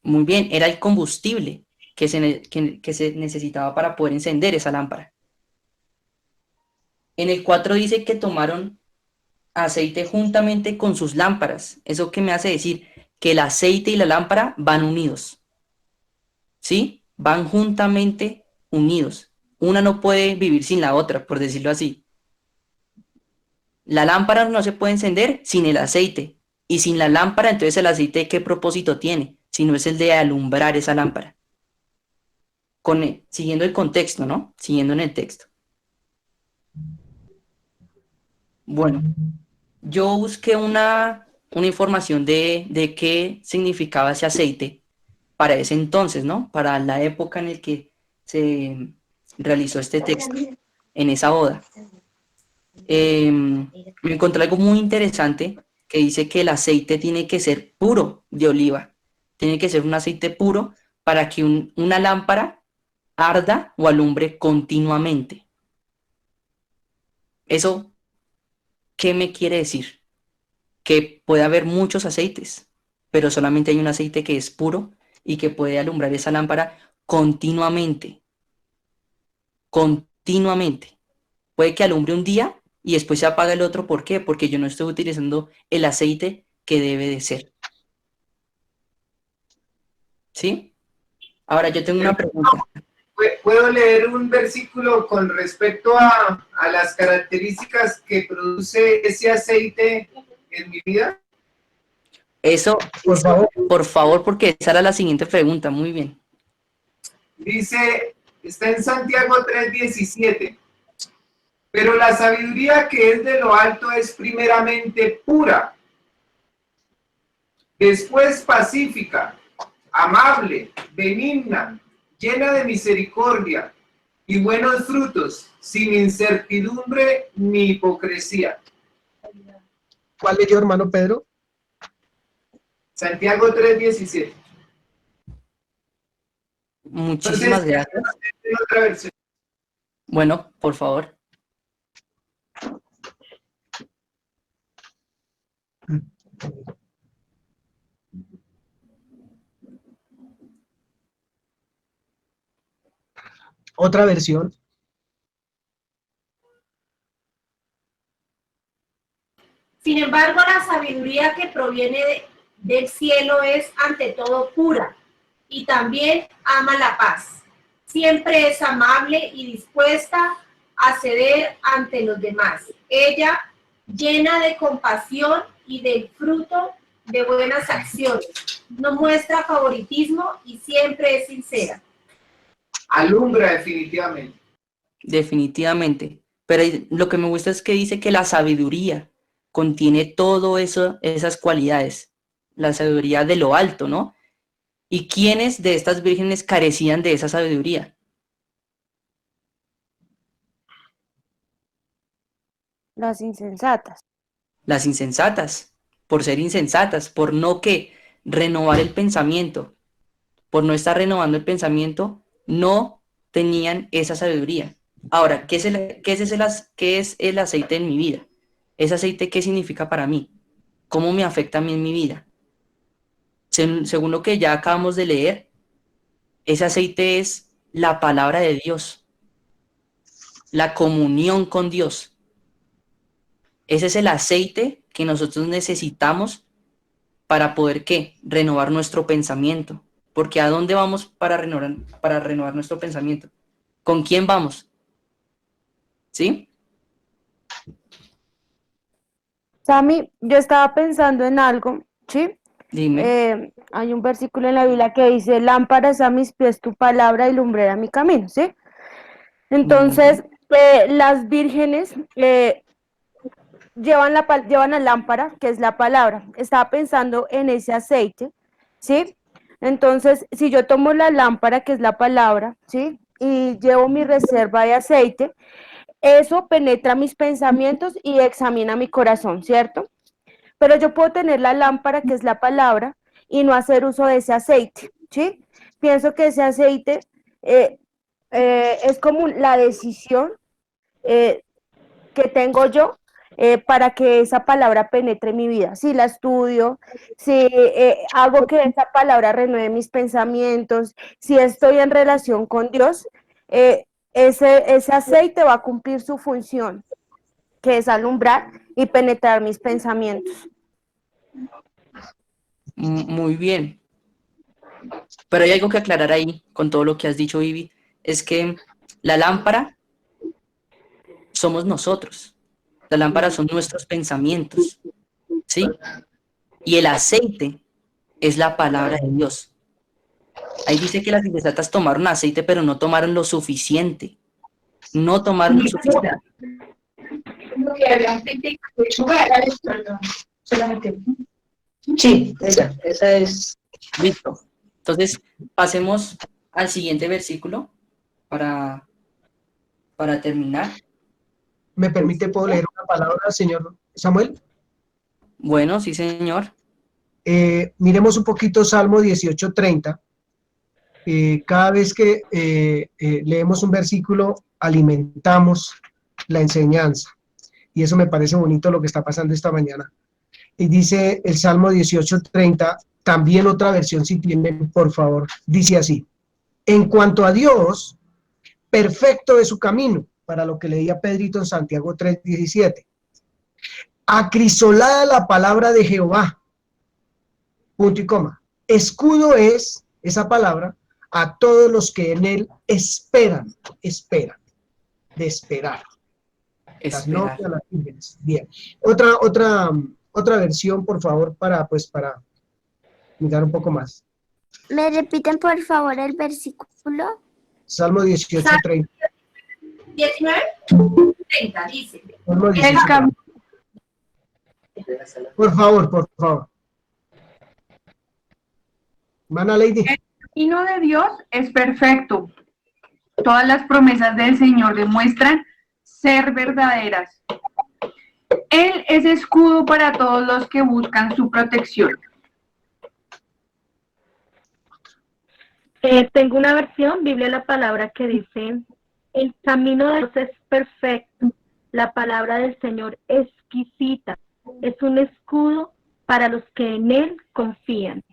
Muy bien, era el combustible que se necesitaba para poder encender esa lámpara. En el 4 dice que tomaron aceite juntamente con sus lámparas. Eso que me hace decir que el aceite y la lámpara van unidos. ¿Sí? Van juntamente unidos. Una no puede vivir sin la otra, por decirlo así. La lámpara no se puede encender sin el aceite. Y sin la lámpara, entonces el aceite, ¿qué propósito tiene? Si no es el de alumbrar esa lámpara. Siguiendo el contexto, ¿no? Siguiendo en el texto. Bueno, yo busqué una información de qué significaba ese aceite para ese entonces, ¿no? Para la época en la que se realizó este texto, en esa boda. Me encontré algo muy interesante que dice que el aceite tiene que ser puro de oliva. Tiene que ser un aceite puro para que una lámpara arda o alumbre continuamente. ¿Eso qué me quiere decir? Que puede haber muchos aceites, pero solamente hay un aceite que es puro y que puede alumbrar esa lámpara continuamente. Continuamente. Puede que alumbre un día y después se apaga el otro. ¿Por qué? Porque yo no estoy utilizando el aceite que debe de ser. ¿Sí? Ahora yo tengo una pregunta. ¿Puedo leer un versículo con respecto a las características que produce ese aceite en mi vida? Eso, por favor, porque esa era la siguiente pregunta. Muy bien. Dice, está en Santiago 3:17. Pero la sabiduría que es de lo alto es primeramente pura, después pacífica, amable, benigna, llena de misericordia y buenos frutos, sin incertidumbre ni hipocresía. ¿Cuál leyó, hermano Pedro? Santiago 3:17. Muchísimas gracias. Otra versión. Bueno, por favor. Otra versión. Sin embargo, la sabiduría que proviene del cielo es ante todo pura y también ama la paz. Siempre es amable y dispuesta a ceder ante los demás. Ella, llena de compasión y del fruto de buenas acciones, no muestra favoritismo y siempre es sincera. Alumbra definitivamente. Definitivamente. Pero lo que me gusta es que dice que la sabiduría contiene todo eso, esas cualidades. La sabiduría de lo alto, ¿no? ¿Y quiénes de estas vírgenes carecían de esa sabiduría? Las insensatas. Las insensatas, por ser insensatas, por no renovar el pensamiento, por no estar renovando el pensamiento, no tenían esa sabiduría. Ahora, ¿qué es el aceite en mi vida? ¿Ese aceite qué significa para mí? ¿Cómo me afecta a mí en mi vida? Según lo que ya acabamos de leer, ese aceite es la palabra de Dios, la comunión con Dios. Ese es el aceite que nosotros necesitamos para poder, ¿qué? Renovar nuestro pensamiento. Porque ¿a dónde vamos para renovar nuestro pensamiento? ¿Con quién vamos? ¿Sí? Sammy, yo estaba pensando en algo, ¿sí? Dime. Hay un versículo en la Biblia que dice, lámparas a mis pies tu palabra y lumbrera mi camino, ¿sí? Entonces, las vírgenes llevan la lámpara, que es la palabra. Estaba pensando en ese aceite, ¿sí? Entonces, si yo tomo la lámpara, que es la palabra, ¿sí? Y llevo mi reserva de aceite, eso penetra mis pensamientos y examina mi corazón, ¿cierto? Pero yo puedo tener la lámpara, que es la palabra, y no hacer uso de ese aceite, ¿sí? Pienso que ese aceite es como la decisión que tengo yo para que esa palabra penetre mi vida. Si la estudio, si hago que esa palabra renueve mis pensamientos, si estoy en relación con Dios, ese aceite va a cumplir su función, que es alumbrar y penetrar mis pensamientos. Muy bien. Pero hay algo que aclarar ahí con todo lo que has dicho, Vivi, es que la lámpara somos nosotros. La lámpara son nuestros pensamientos, ¿sí? Y el aceite es la palabra de Dios. Ahí dice que las insensatas tomaron aceite, pero no tomaron lo suficiente. No tomaron lo suficiente. Sí, esa es. Listo. Entonces, pasemos al siguiente versículo para terminar. ¿Me permite, puedo leer una palabra, señor Samuel? Bueno, sí, señor. Miremos un poquito Salmo 18:30. Cada vez que leemos un versículo, alimentamos la enseñanza. Y eso me parece bonito lo que está pasando esta mañana. Y dice el Salmo 18:30, también otra versión, si tienen, por favor, dice así: en cuanto a Dios, perfecto es su camino, para lo que leía Pedrito en Santiago 3:17. Acrisolada la palabra de Jehová, punto y coma. Escudo es esa palabra a todos los que en él esperan, de esperar. Las notas, las vírgenes. Bien. Otra versión, por favor, para mirar un poco más. ¿Me repiten, por favor, el versículo? Salmo 18:30. 19:30 dice. Salmo 18:30. Por favor. Mana Lady. El camino de Dios es perfecto. Todas las promesas del Señor demuestran ser verdaderas. Él es escudo para todos los que buscan su protección. Tengo una versión, Biblia la palabra, que dice: el camino de Dios es perfecto, la palabra del Señor exquisita, es un escudo para los que en él confían.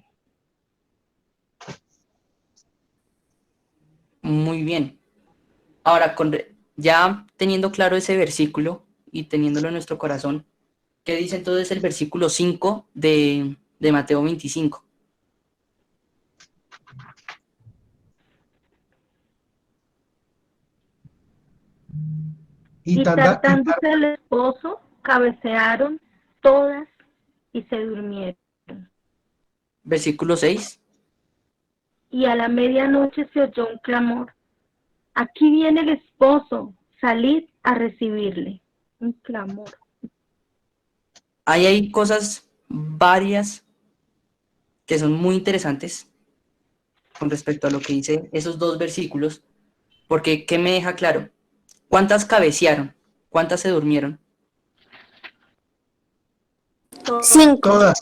Muy bien. Ahora, ya teniendo claro ese versículo y teniéndolo en nuestro corazón, ¿qué dice entonces el versículo 5 de Mateo 25? Y tratándose del esposo, cabecearon todas y se durmieron. Versículo 6. Y a la medianoche se oyó un clamor: aquí viene el esposo, salid a recibirle. Un clamor. Ahí hay cosas varias que son muy interesantes con respecto a lo que dice esos dos versículos, porque ¿qué me deja claro? ¿Cuántas cabecearon? ¿Cuántas se durmieron? 5.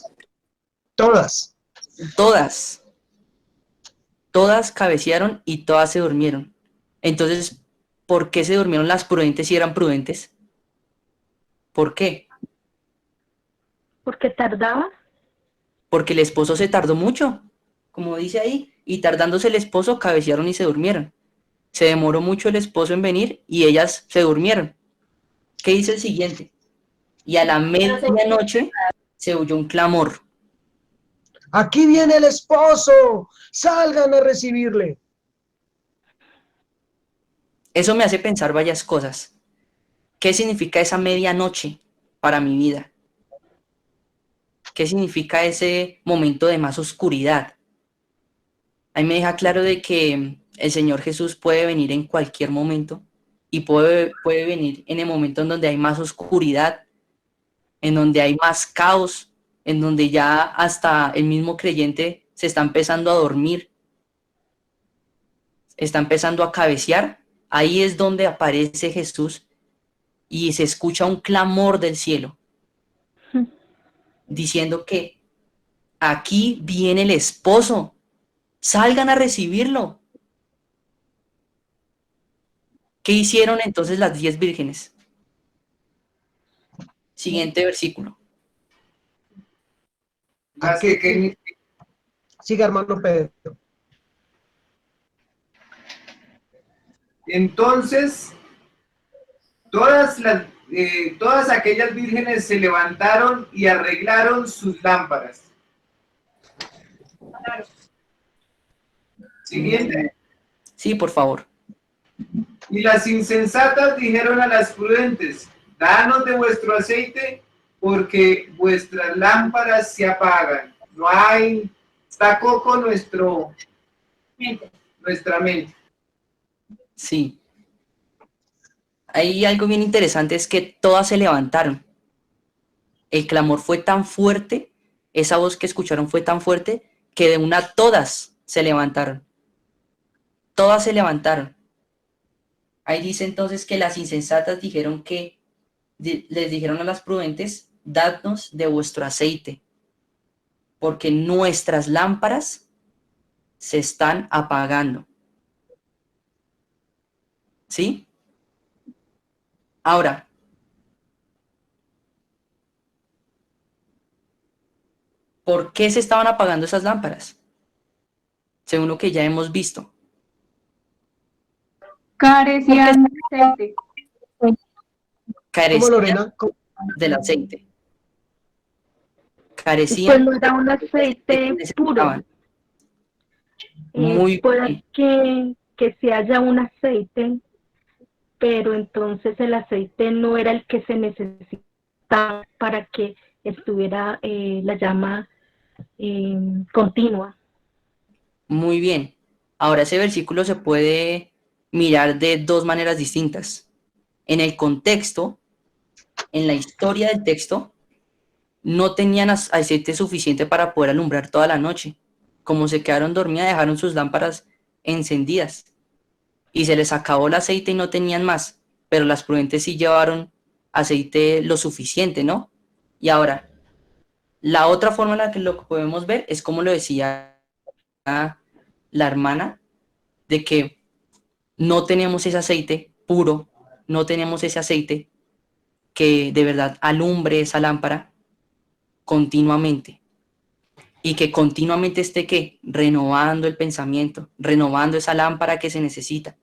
Todas cabecearon y todas se durmieron. Entonces, ¿por qué se durmieron las prudentes si eran prudentes? ¿Por qué? ¿Porque tardaba? Porque el esposo se tardó mucho, como dice ahí, y tardándose el esposo, cabecearon y se durmieron. Se demoró mucho el esposo en venir y ellas se durmieron. ¿Qué dice el siguiente? Y a la medianoche se oyó un clamor. Aquí viene el esposo, salgan a recibirle. Eso me hace pensar varias cosas. ¿Qué significa esa medianoche para mi vida? ¿Qué significa ese momento de más oscuridad? Ahí me deja claro de que el Señor Jesús puede venir en cualquier momento y puede venir en el momento en donde hay más oscuridad, en donde hay más caos, en donde ya hasta el mismo creyente se está empezando a dormir, está empezando a cabecear. Ahí es donde aparece Jesús y se escucha un clamor del cielo diciendo que aquí viene el esposo, salgan a recibirlo. ¿Qué hicieron entonces las 10 vírgenes? Siguiente versículo. Siga, hermano Pedro. Entonces, todas todas aquellas vírgenes se levantaron y arreglaron sus lámparas. Siguiente. Sí, por favor. Y las insensatas dijeron a las prudentes, danos de vuestro aceite, porque vuestras lámparas se apagan. No hay, está coco nuestra mente. Sí. Hay algo bien interesante, es que todas se levantaron. El clamor fue tan fuerte, esa voz que escucharon fue tan fuerte, que de una todas se levantaron. Todas se levantaron. Ahí dice entonces que las insensatas dijeron que, les dijeron a las prudentes, dadnos de vuestro aceite, porque nuestras lámparas se están apagando. ¿Sí? Ahora, ¿por qué se estaban apagando esas lámparas? Según lo que ya hemos visto. Carecían de aceite. ¿Cómo, Lorena? Del aceite. Pues Carecían no era un aceite puro. Muy Puede que se haya un aceite, pero entonces el aceite no era el que se necesitaba para que estuviera la llama continua. Muy bien. Ahora ese versículo se puede mirar de dos maneras distintas. En el contexto, en la historia del texto, no tenían aceite suficiente para poder alumbrar toda la noche. Como se quedaron dormidas, dejaron sus lámparas encendidas y se les acabó el aceite y no tenían más, pero las prudentes sí llevaron aceite lo suficiente, ¿no? Y ahora, la otra forma en la que lo podemos ver es como lo decía la hermana, de que no teníamos ese aceite puro, no teníamos ese aceite que de verdad alumbre esa lámpara continuamente. Y que continuamente esté, ¿qué? Renovando el pensamiento, renovando esa lámpara que se necesita.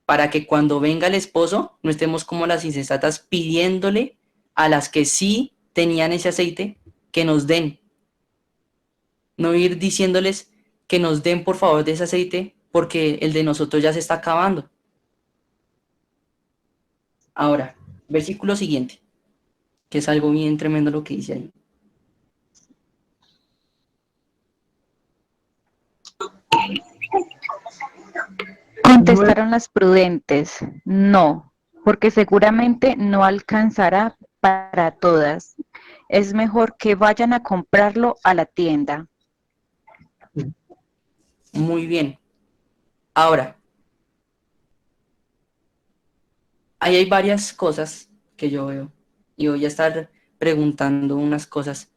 Para que cuando venga el esposo, no estemos como las insensatas pidiéndole a las que sí tenían ese aceite, que nos den. No ir diciéndoles que nos den por favor de ese aceite, porque el de nosotros ya se está acabando. Ahora, versículo siguiente, que es algo bien tremendo lo que dice ahí. Contestaron las prudentes, no, porque seguramente no alcanzará para todas. Es mejor que vayan a comprarlo a la tienda. Muy bien. Ahora, ahí hay varias cosas que yo veo y voy a estar preguntando unas cosas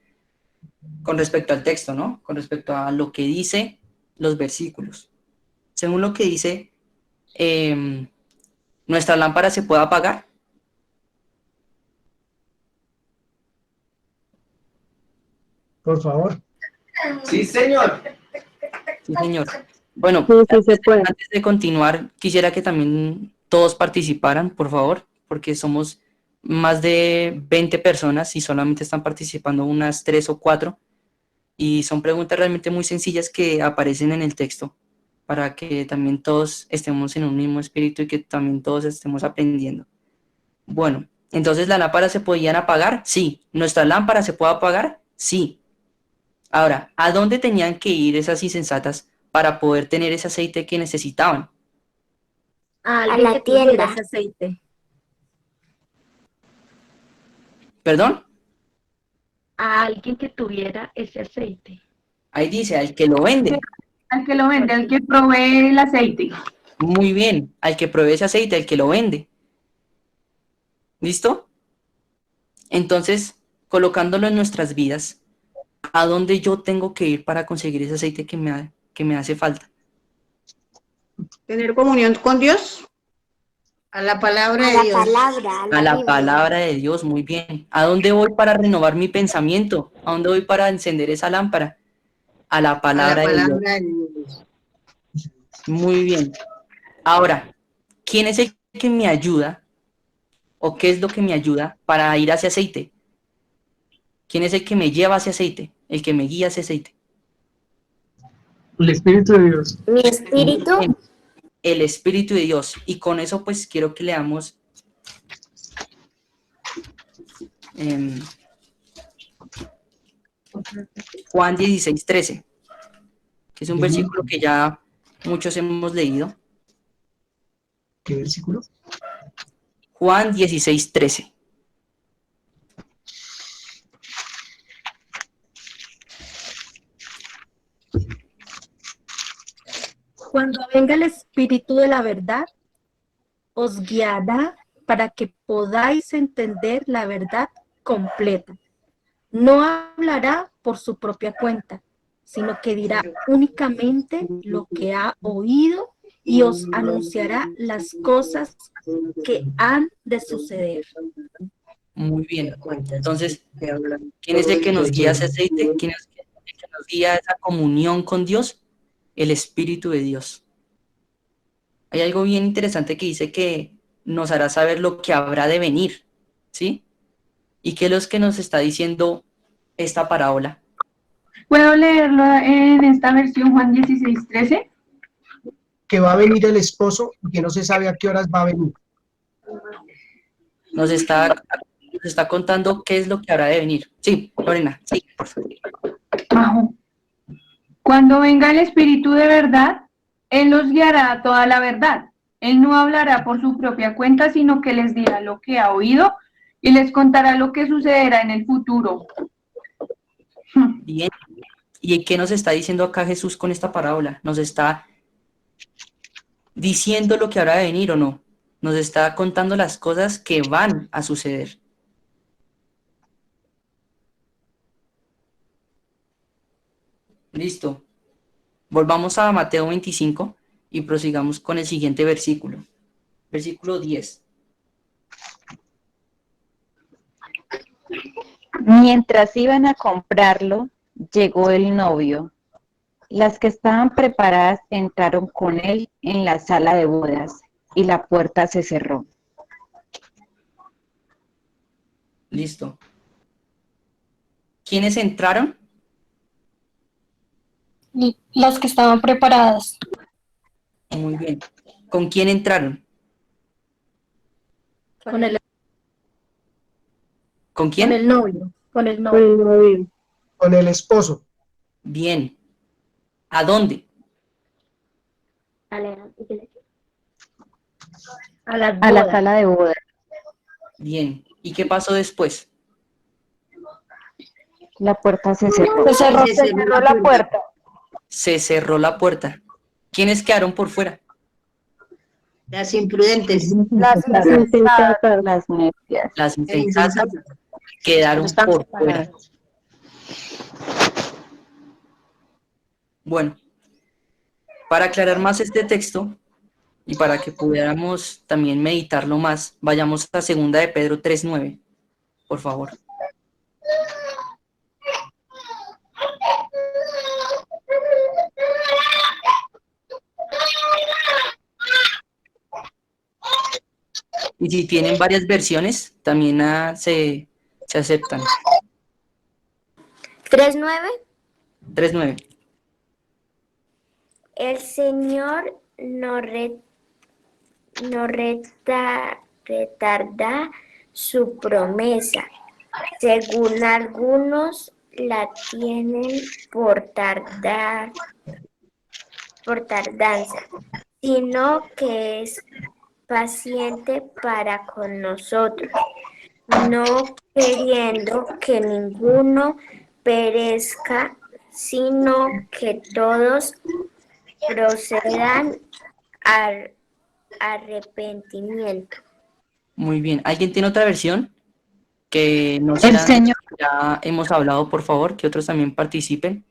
con respecto al texto, ¿no? Con respecto a lo que dice los versículos. Según lo que dice, ¿nuestra lámpara se puede apagar? Por favor. Sí, señor. Sí, señor. Bueno, antes de continuar, quisiera que también todos participaran, por favor, porque somos más de 20 personas y solamente están participando unas 3 o 4. Y son preguntas realmente muy sencillas que aparecen en el texto para que también todos estemos en un mismo espíritu y que también todos estemos aprendiendo. Bueno, entonces, ¿la lámpara se podían apagar? Sí. ¿Nuestra lámpara se puede apagar? Sí. Ahora, ¿a dónde tenían que ir esas insensatas para poder tener ese aceite que necesitaban? A la tienda. Ese aceite. ¿Perdón? A alguien que tuviera ese aceite. Ahí dice, al que lo vende. Al que lo vende, al que provee el aceite. Muy bien, al que provee ese aceite, al que lo vende. ¿Listo? Entonces, colocándolo en nuestras vidas, ¿a dónde yo tengo que ir para conseguir ese aceite que me hace falta? Tener comunión con Dios. A la palabra de Dios. A la palabra de Dios, muy bien. ¿A dónde voy para renovar mi pensamiento? ¿A dónde voy para encender esa lámpara? A la palabra de Dios. Muy bien. Ahora, ¿quién es el que me ayuda ¿O qué es lo que me ayuda para ir hacia aceite? ¿Quién es el que me lleva hacia aceite? El que me guía hacia aceite. El Espíritu de Dios. Mi espíritu. El Espíritu de Dios. Y con eso pues quiero que leamos Juan 16:13, que es un versículo que ya muchos hemos leído. ¿Qué versículo? Juan 16:13. Cuando venga el Espíritu de la verdad, os guiará para que podáis entender la verdad completa. No hablará por su propia cuenta, sino que dirá únicamente lo que ha oído y os anunciará las cosas que han de suceder. Muy bien. Entonces, ¿quién es el que nos guía hacia aceite? ¿Quién es el que nos guía a esa comunión con Dios? El Espíritu de Dios. Hay algo bien interesante que dice que nos hará saber lo que habrá de venir, ¿sí? ¿Y qué es lo que nos está diciendo esta parábola? ¿Puedo leerlo en esta versión, Juan 16:13? Que va a venir el esposo y que no se sabe a qué horas va a venir. Nos está contando qué es lo que habrá de venir. Sí, Lorena, sí, por favor. Bajo. Cuando venga el Espíritu de verdad, Él los guiará a toda la verdad. Él no hablará por su propia cuenta, sino que les dirá lo que ha oído y les contará lo que sucederá en el futuro. Bien. ¿Y qué nos está diciendo acá Jesús con esta parábola? ¿Nos está diciendo lo que habrá de venir o no? Nos está contando las cosas que van a suceder. Listo. Volvamos a Mateo 25 y prosigamos con el siguiente versículo. Versículo 10. Mientras iban a comprarlo, llegó el novio. Las que estaban preparadas entraron con él en la sala de bodas y la puerta se cerró. Listo. ¿Quiénes entraron? Las que estaban preparadas. Muy bien. ¿Con quién entraron? Con el ¿Con quién? Con el novio. Con el novio. Con el esposo. Bien. ¿A dónde? A la sala de bodas. Bien. ¿Y qué pasó después? La puerta se cerró. Se cerró la puerta. Se cerró la puerta. ¿Quiénes quedaron por fuera? Las imprudentes. Las insensatas. Las necias. Las insensatas quedaron por fuera. Bueno, para aclarar más este texto y para que pudiéramos también meditarlo más, vayamos a 2 de Pedro 3:9, por favor. Y si tienen varias versiones, también se aceptan. 3:9. 3:9. El Señor no retarda su promesa, según algunos la tienen por tardanza, sino que es paciente para con nosotros, no queriendo que ninguno perezca, sino que todos procedan al arrepentimiento. Muy bien. ¿Alguien tiene otra versión? Que no sea, El Señor. ya hemos hablado, por favor, que otros también participen.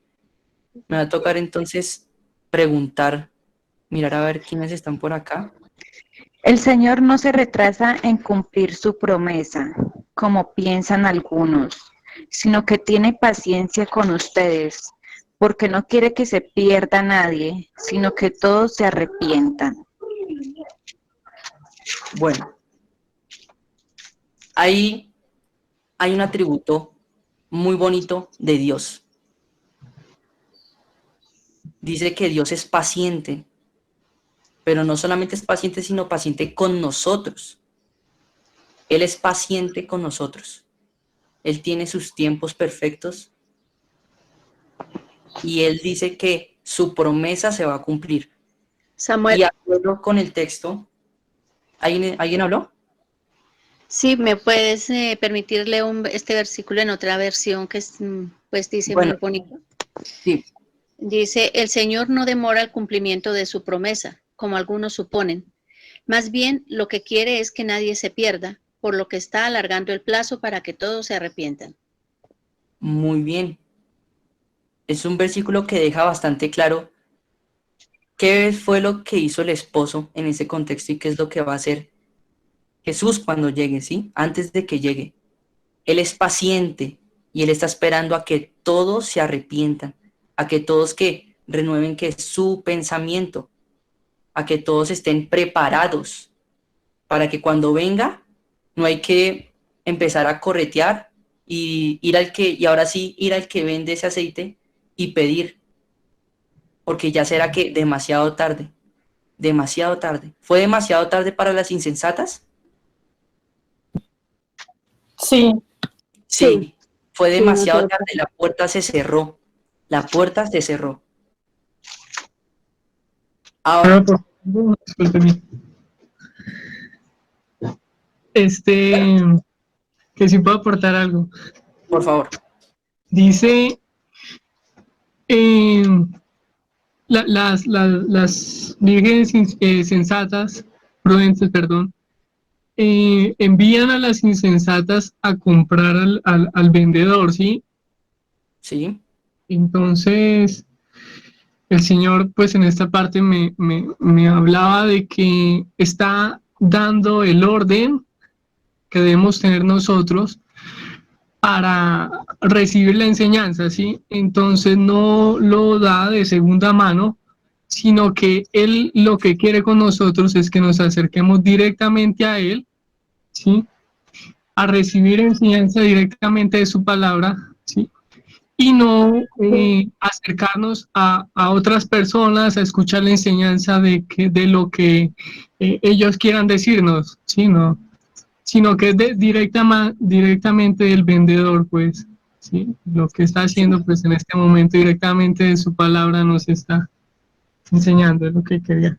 Me va a tocar entonces preguntar, mirar a ver quiénes están por acá. El Señor no se retrasa en cumplir su promesa, como piensan algunos, sino que tiene paciencia con ustedes, porque no quiere que se pierda nadie, sino que todos se arrepientan. Bueno, hay un atributo muy bonito de Dios. Dice que Dios es paciente, pero no solamente es paciente, sino paciente con nosotros. Él es paciente con nosotros. Él tiene sus tiempos perfectos y Él dice que su promesa se va a cumplir. Samuel. Y acuerdo con el texto, ¿alguien habló? Sí, ¿me puedes permitir leer este versículo en otra versión que pues dice Bueno, muy bonito? Sí. Dice, el Señor no demora el cumplimiento de su promesa, como algunos suponen. Más bien, lo que quiere es que nadie se pierda, por lo que está alargando el plazo para que todos se arrepientan. Muy bien. Es un versículo que deja bastante claro qué fue lo que hizo el esposo en ese contexto y qué es lo que va a hacer Jesús cuando llegue, ¿sí? Antes de que llegue. Él es paciente y Él está esperando a que todos se arrepientan, a que todos que renueven que su pensamiento, a que todos estén preparados para que cuando venga no hay que empezar a corretear y ahora sí ir al que vende ese aceite y pedir, porque ya será que demasiado tarde. ¿Fue demasiado tarde para las insensatas? Sí. Sí, fue Sí, demasiado nosotros. tarde, la puerta se cerró. La puerta se cerró. Ahora, Discúlpeme. Que si puedo aportar algo. por favor. Dice, las vírgenes sensatas, prudentes, perdón, envían a las insensatas a comprar al vendedor, ¿sí? Sí. Entonces, el Señor, pues en esta parte me hablaba de que está dando el orden que debemos tener nosotros para recibir la enseñanza, ¿sí? Entonces no lo da de segunda mano, sino que Él lo que quiere con nosotros es que nos acerquemos directamente a Él, ¿sí? A recibir enseñanza directamente de su palabra, ¿sí? Y no acercarnos a otras personas a escuchar la enseñanza de lo que ellos quieran decirnos, ¿sí? No, sino que es directamente del vendedor, pues, ¿sí? Lo que está haciendo, pues, en este momento directamente de su palabra nos está enseñando, es lo que quería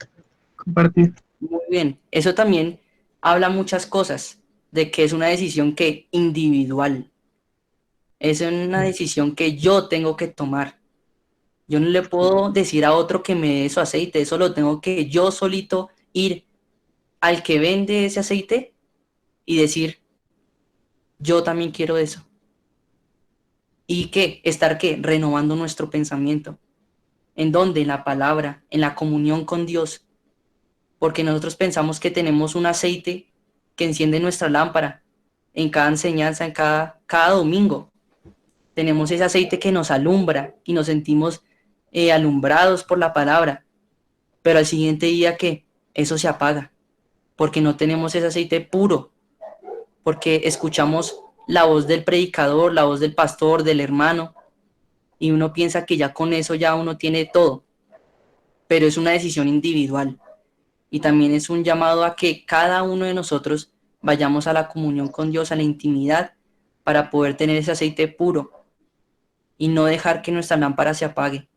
compartir. Muy bien. Eso también habla muchas cosas, de que es una decisión que individual. Es una decisión que yo tengo que tomar. Yo no le puedo decir a otro que me dé su aceite, eso lo tengo que yo solito ir al que vende ese aceite y decir, yo también quiero eso. ¿Y qué? Estar qué? Renovando nuestro pensamiento. ¿En dónde? En la palabra, en la comunión con Dios. Porque nosotros pensamos que tenemos un aceite que enciende nuestra lámpara en cada enseñanza, en cada domingo. Tenemos ese aceite que nos alumbra y nos sentimos alumbrados por la palabra. Pero al siguiente día, ¿qué? Eso se apaga. Porque no tenemos ese aceite puro. Porque escuchamos la voz del predicador, la voz del pastor, del hermano, y uno piensa que ya con eso ya uno tiene todo, pero es una decisión individual y también es un llamado a que cada uno de nosotros vayamos a la comunión con Dios, a la intimidad, para poder tener ese aceite puro y no dejar que nuestra lámpara se apague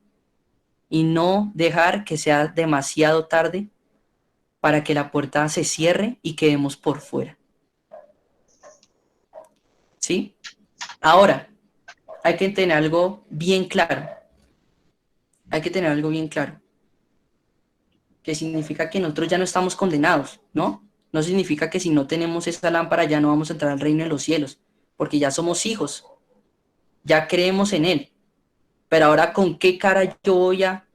y no dejar que sea demasiado tarde para que la puerta se cierre y quedemos por fuera. ¿Sí? Ahora, hay que tener algo bien claro. Hay que tener algo bien claro. Que significa que nosotros ya no estamos condenados, ¿no? No significa que si no tenemos esa lámpara ya no vamos a entrar al reino de los cielos, porque ya somos hijos, ya creemos en Él. Pero ahora, ¿con qué cara yo voy a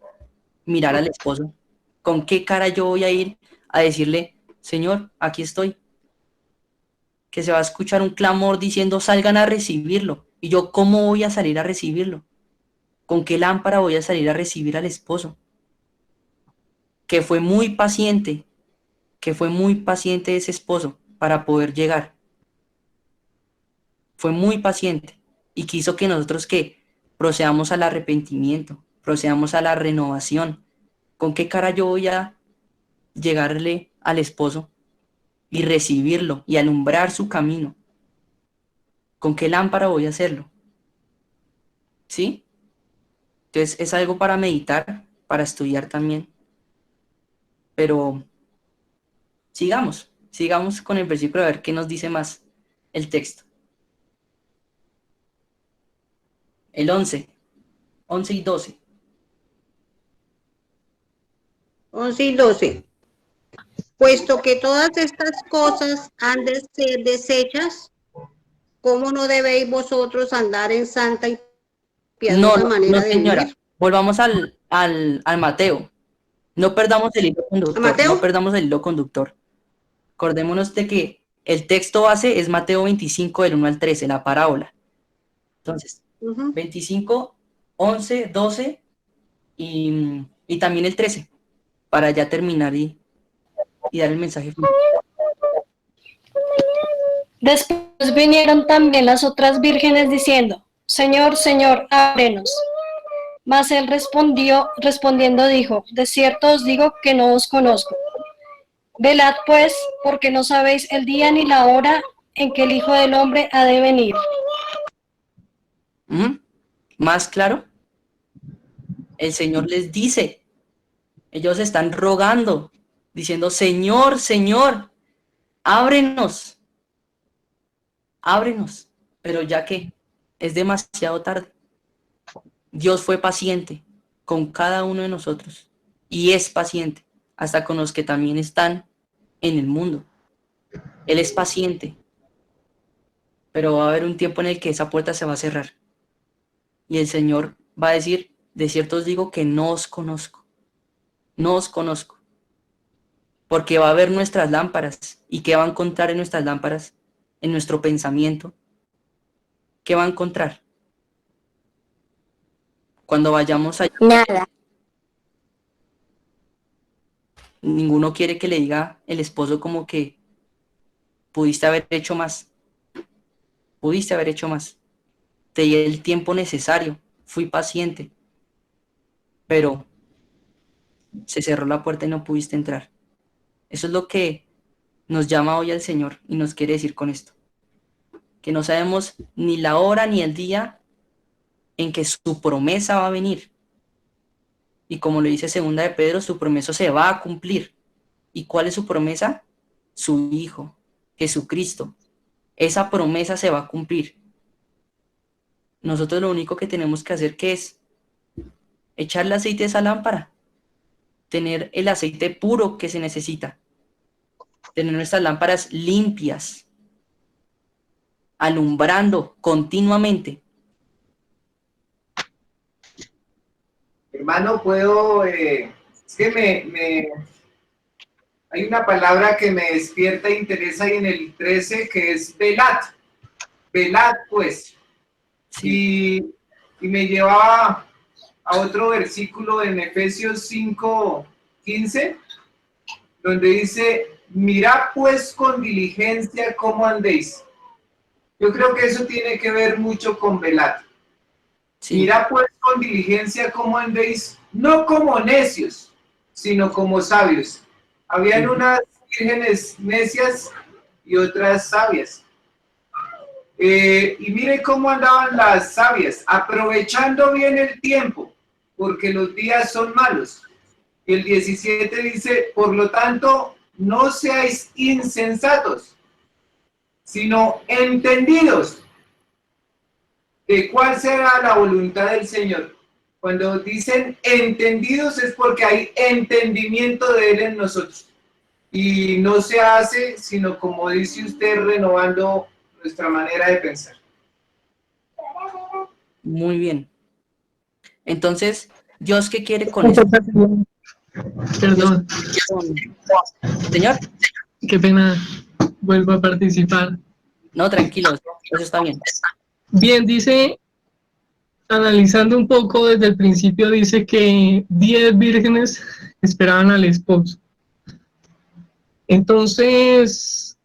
mirar al esposo? ¿Con qué cara yo voy a ir a decirle, Señor, aquí estoy? Que se va a escuchar un clamor diciendo, salgan a recibirlo. ¿Y yo cómo voy a salir a recibirlo? ¿Con qué lámpara voy a salir a recibir al esposo? Que fue muy paciente ese esposo para poder llegar. Fue muy paciente y quiso que nosotros que procedamos al arrepentimiento, procedamos a la renovación. ¿Con qué cara yo voy a llegarle al esposo y recibirlo y alumbrar su camino? ¿Con qué lámpara voy a hacerlo? ¿Sí? Entonces es algo para meditar, para estudiar también. Pero sigamos con el versículo a ver qué nos dice más el texto. El 11 y 12. 11 y 12. Puesto que todas estas cosas han de ser deshechas, ¿cómo no debéis vosotros andar en santa y piadosa manera de señora. vivir? Volvamos al Mateo. No perdamos el hilo conductor. ¿Mateo? No perdamos el hilo conductor. Acordémonos de que el texto base es Mateo 25, del 1 al 13, la parábola. Entonces, 25, 11, 12 y también el 13, para ya terminar y dar el mensaje final. Después vinieron también las otras vírgenes diciendo: Señor, Señor, ábrenos. Mas él respondiendo dijo: de cierto os digo que no os conozco. Velad pues, porque no sabéis el día ni la hora en que el Hijo del Hombre ha de venir. ¿Más claro? El Señor les dice, ellos están rogando, diciendo: Señor, Señor, ábrenos, ábrenos. Pero ya que es demasiado tarde. Dios fue paciente con cada uno de nosotros y es paciente hasta con los que también están en el mundo. Él es paciente, pero va a haber un tiempo en el que esa puerta se va a cerrar y el Señor va a decir: de cierto os digo que no os conozco, no os conozco, porque va a ver nuestras lámparas. ¿Y qué va a encontrar en nuestras lámparas? En nuestro pensamiento. ¿Qué va a encontrar? Cuando vayamos allá. Nada. Ninguno quiere que le diga el esposo como que pudiste haber hecho más. Pudiste haber hecho más. Te di el tiempo necesario. Fui paciente. Pero se cerró la puerta y no pudiste entrar. Eso es lo que nos llama hoy al Señor y nos quiere decir con esto. Que no sabemos ni la hora ni el día en que su promesa va a venir. Y como le dice segunda de Pedro, su promesa se va a cumplir. ¿Y cuál es su promesa? Su Hijo, Jesucristo. Esa promesa se va a cumplir. Nosotros lo único que tenemos que hacer, ¿qué es? Echarle aceite a esa lámpara. Tener el aceite puro que se necesita. Tener nuestras lámparas limpias. Alumbrando continuamente. Hermano, puedo, es que hay una palabra que me despierta interés ahí en el 13, que es velad. Velad, pues. Sí. Y me lleva a otro versículo en Efesios 5:15, donde dice: mirad pues con diligencia cómo andéis. Yo creo que eso tiene que ver mucho con velad. Sí. Mirad pues con diligencia cómo andéis, no como necios, sino como sabios. Habían unas vírgenes necias y otras sabias. Y mire cómo andaban las sabias, aprovechando bien el tiempo, porque los días son malos. Y el 17 dice: por lo tanto, no seáis insensatos, sino entendidos de cuál será la voluntad del Señor. Cuando dicen entendidos es porque hay entendimiento de Él en nosotros. Y no se hace, sino como dice usted, renovando nuestra manera de pensar. Muy bien. Entonces, ¿Dios qué quiere con esto? Perdón. Señor. Qué pena, vuelvo a participar. No, tranquilo, eso está bien. Bien, dice, analizando un poco desde el principio, dice que 10 vírgenes esperaban al esposo. Entonces,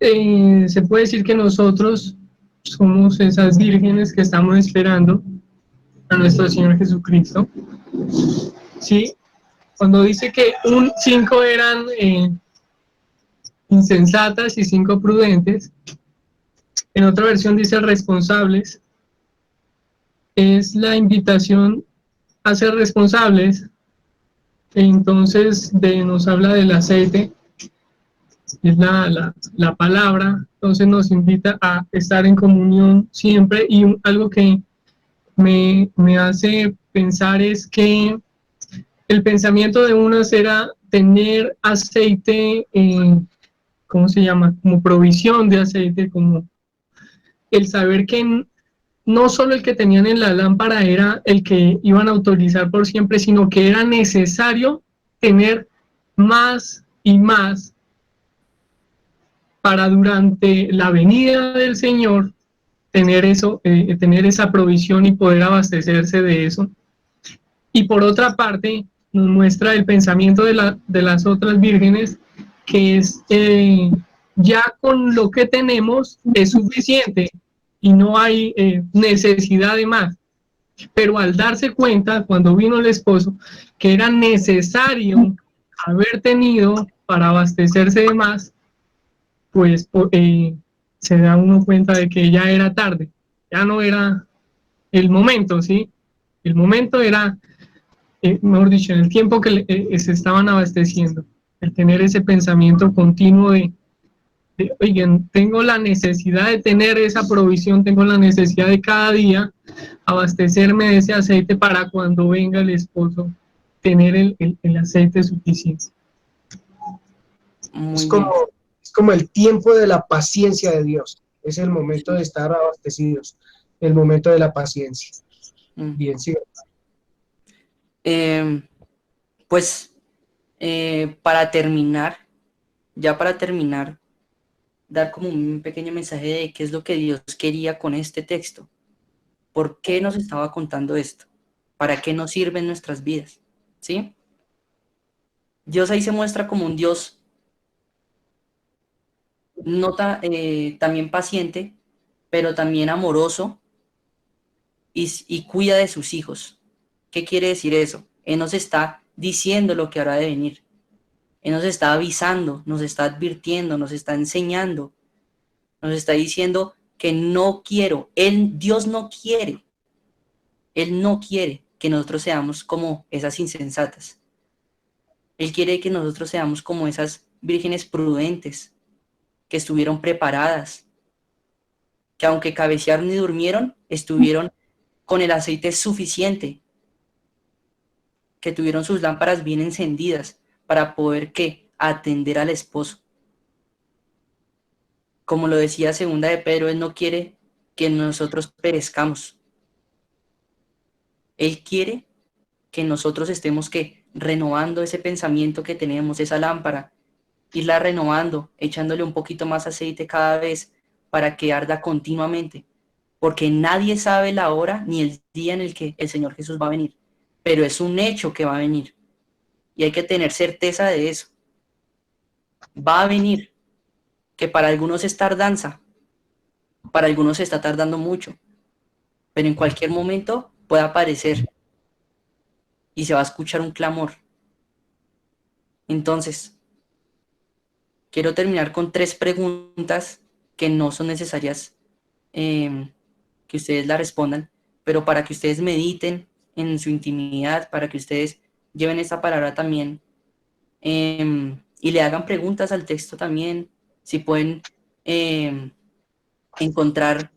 se puede decir que nosotros somos esas vírgenes que estamos esperando a nuestro Señor Jesucristo. ¿Sí? Cuando dice que 5 eran insensatas y 5 prudentes, en otra versión dice responsables, es la invitación a ser responsables. Entonces nos habla del aceite, es la palabra, entonces nos invita a estar en comunión siempre, y algo que me hace pensar es que el pensamiento de unas era tener aceite, ¿cómo se llama? Como provisión de aceite, como el saber que no solo el que tenían en la lámpara era el que iban a utilizar por siempre, sino que era necesario tener más y más para durante la venida del Señor tener eso, tener esa provisión y poder abastecerse de eso. Y por otra parte, nos muestra el pensamiento de las otras vírgenes, que es ya con lo que tenemos es suficiente y no hay necesidad de más. Pero al darse cuenta, cuando vino el esposo, que era necesario haber tenido para abastecerse de más, pues se da uno cuenta de que ya era tarde, ya no era el momento, ¿sí? El momento era, mejor dicho, en el tiempo que se estaban abasteciendo, el tener ese pensamiento continuo de, oigan, tengo la necesidad de tener esa provisión, tengo la necesidad de cada día abastecerme de ese aceite para cuando venga el esposo, tener el aceite suficiente. Es como el tiempo de la paciencia de Dios. Es el momento de estar abastecidos, el momento de la paciencia. Bien, sí. Pues para terminar, dar como un pequeño mensaje de qué es lo que Dios quería con este texto. ¿Por qué nos estaba contando esto? ¿Para qué nos sirven nuestras vidas? ¿Sí? Dios ahí se muestra como un Dios también paciente, pero también amoroso y cuida de sus hijos. ¿Qué quiere decir eso? Él nos está diciendo lo que habrá de venir. Él nos está avisando, nos está advirtiendo, nos está enseñando, nos está diciendo que Dios no quiere. Él no quiere que nosotros seamos como esas insensatas. Él quiere que nosotros seamos como esas vírgenes prudentes, que estuvieron preparadas, que aunque cabecearon y durmieron, estuvieron con el aceite suficiente, que tuvieron sus lámparas bien encendidas para poder atender al esposo. Como lo decía segunda de Pedro, Él no quiere que nosotros perezcamos. Él quiere que nosotros estemos renovando ese pensamiento que tenemos, esa lámpara, irla renovando, echándole un poquito más aceite cada vez para que arda continuamente, porque nadie sabe la hora ni el día en el que el Señor Jesús va a venir, pero es un hecho que va a venir y hay que tener certeza de eso. Va a venir, que para algunos es tardanza, para algunos se está tardando mucho, pero en cualquier momento puede aparecer y se va a escuchar un clamor. Entonces, quiero terminar con 3 preguntas que no son necesarias que ustedes la respondan, pero para que ustedes mediten en su intimidad, para que ustedes lleven esta palabra también y le hagan preguntas al texto también, si pueden encontrar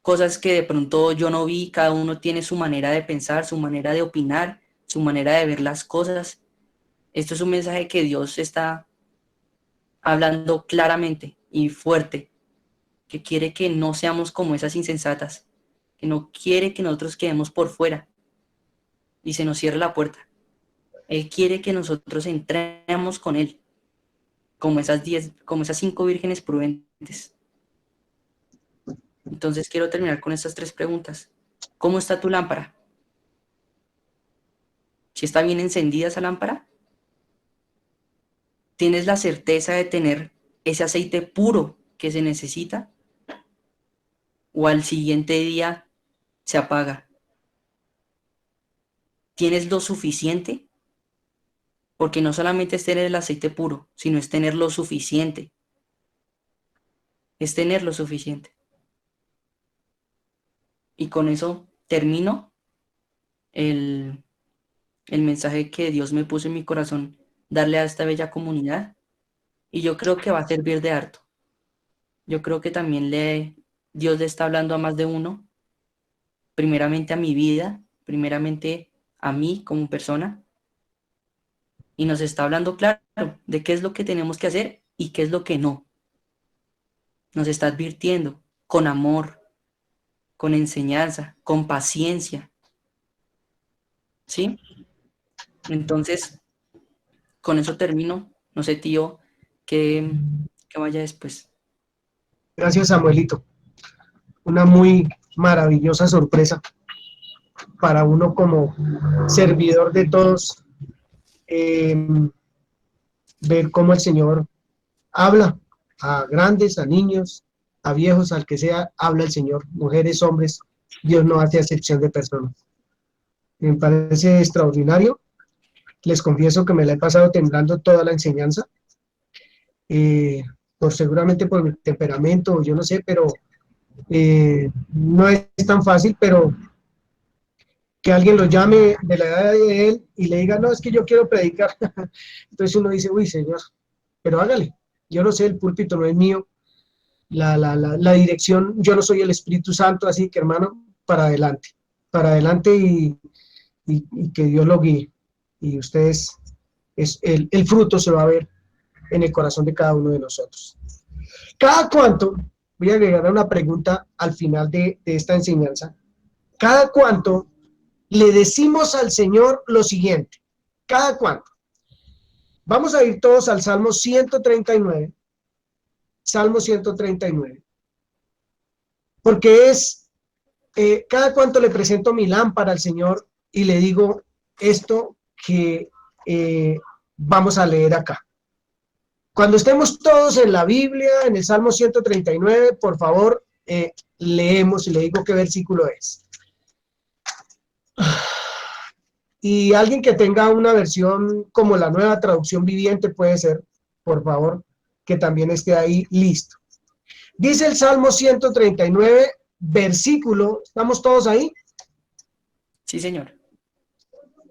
cosas que de pronto yo no vi. Cada uno tiene su manera de pensar, su manera de opinar, su manera de ver las cosas. Esto es un mensaje que Dios está hablando claramente y fuerte, que quiere que no seamos como esas insensatas, que no quiere que nosotros quedemos por fuera y se nos cierre la puerta. Él quiere que nosotros entremos con Él, como esas 5 vírgenes prudentes. Entonces quiero terminar con estas 3 preguntas. ¿Cómo está tu lámpara? ¿Si está bien encendida esa lámpara? ¿Tienes la certeza de tener ese aceite puro que se necesita? o al siguiente día se apaga. ¿Tienes lo suficiente? Porque no solamente es tener el aceite puro, sino es tener lo suficiente. Es tener lo suficiente. Y con eso termino el mensaje que Dios me puso en mi corazón, darle a esta bella comunidad. Y yo creo que va a servir de harto. Yo creo que también Dios le está hablando a más de uno, primeramente a mi vida, primeramente a mí como persona, y nos está hablando claro de qué es lo que tenemos que hacer y qué es lo que no. Nos está advirtiendo con amor, con enseñanza, con paciencia. ¿Sí? Entonces, con eso termino. No sé, tío, que vaya después. Gracias, Samuelito. Una muy maravillosa sorpresa para uno como servidor de todos, ver cómo el Señor habla a grandes, a niños, a viejos, al que sea, habla el Señor, mujeres, hombres, Dios no hace excepción de personas. Me parece extraordinario. Les confieso que me la he pasado temblando toda la enseñanza, seguramente por mi temperamento, yo no sé, pero no es tan fácil, pero que alguien lo llame de la edad de él y le diga, no, es que yo quiero predicar. Entonces uno dice, uy, Señor, pero hágale. Yo no sé, el púlpito no es mío, la dirección, yo no soy el Espíritu Santo, así que, hermano, para adelante y que Dios lo guíe. Y ustedes, el fruto se va a ver en el corazón de cada uno de nosotros. ¿Cada cuánto? Voy a agregar una pregunta al final de esta enseñanza. ¿Cada cuánto le decimos al Señor lo siguiente? ¿Cada cuánto? Vamos a ir todos al Salmo 139. Salmo 139. Porque es, cada cuánto le presento mi lámpara al Señor y le digo esto que vamos a leer acá. Cuando estemos todos en la Biblia, en el Salmo 139, por favor, leemos y le digo qué versículo es. Y alguien que tenga una versión como la Nueva Traducción Viviente puede ser, por favor, que también esté ahí listo. Dice el Salmo 139, versículo, ¿estamos todos ahí? Sí, señor.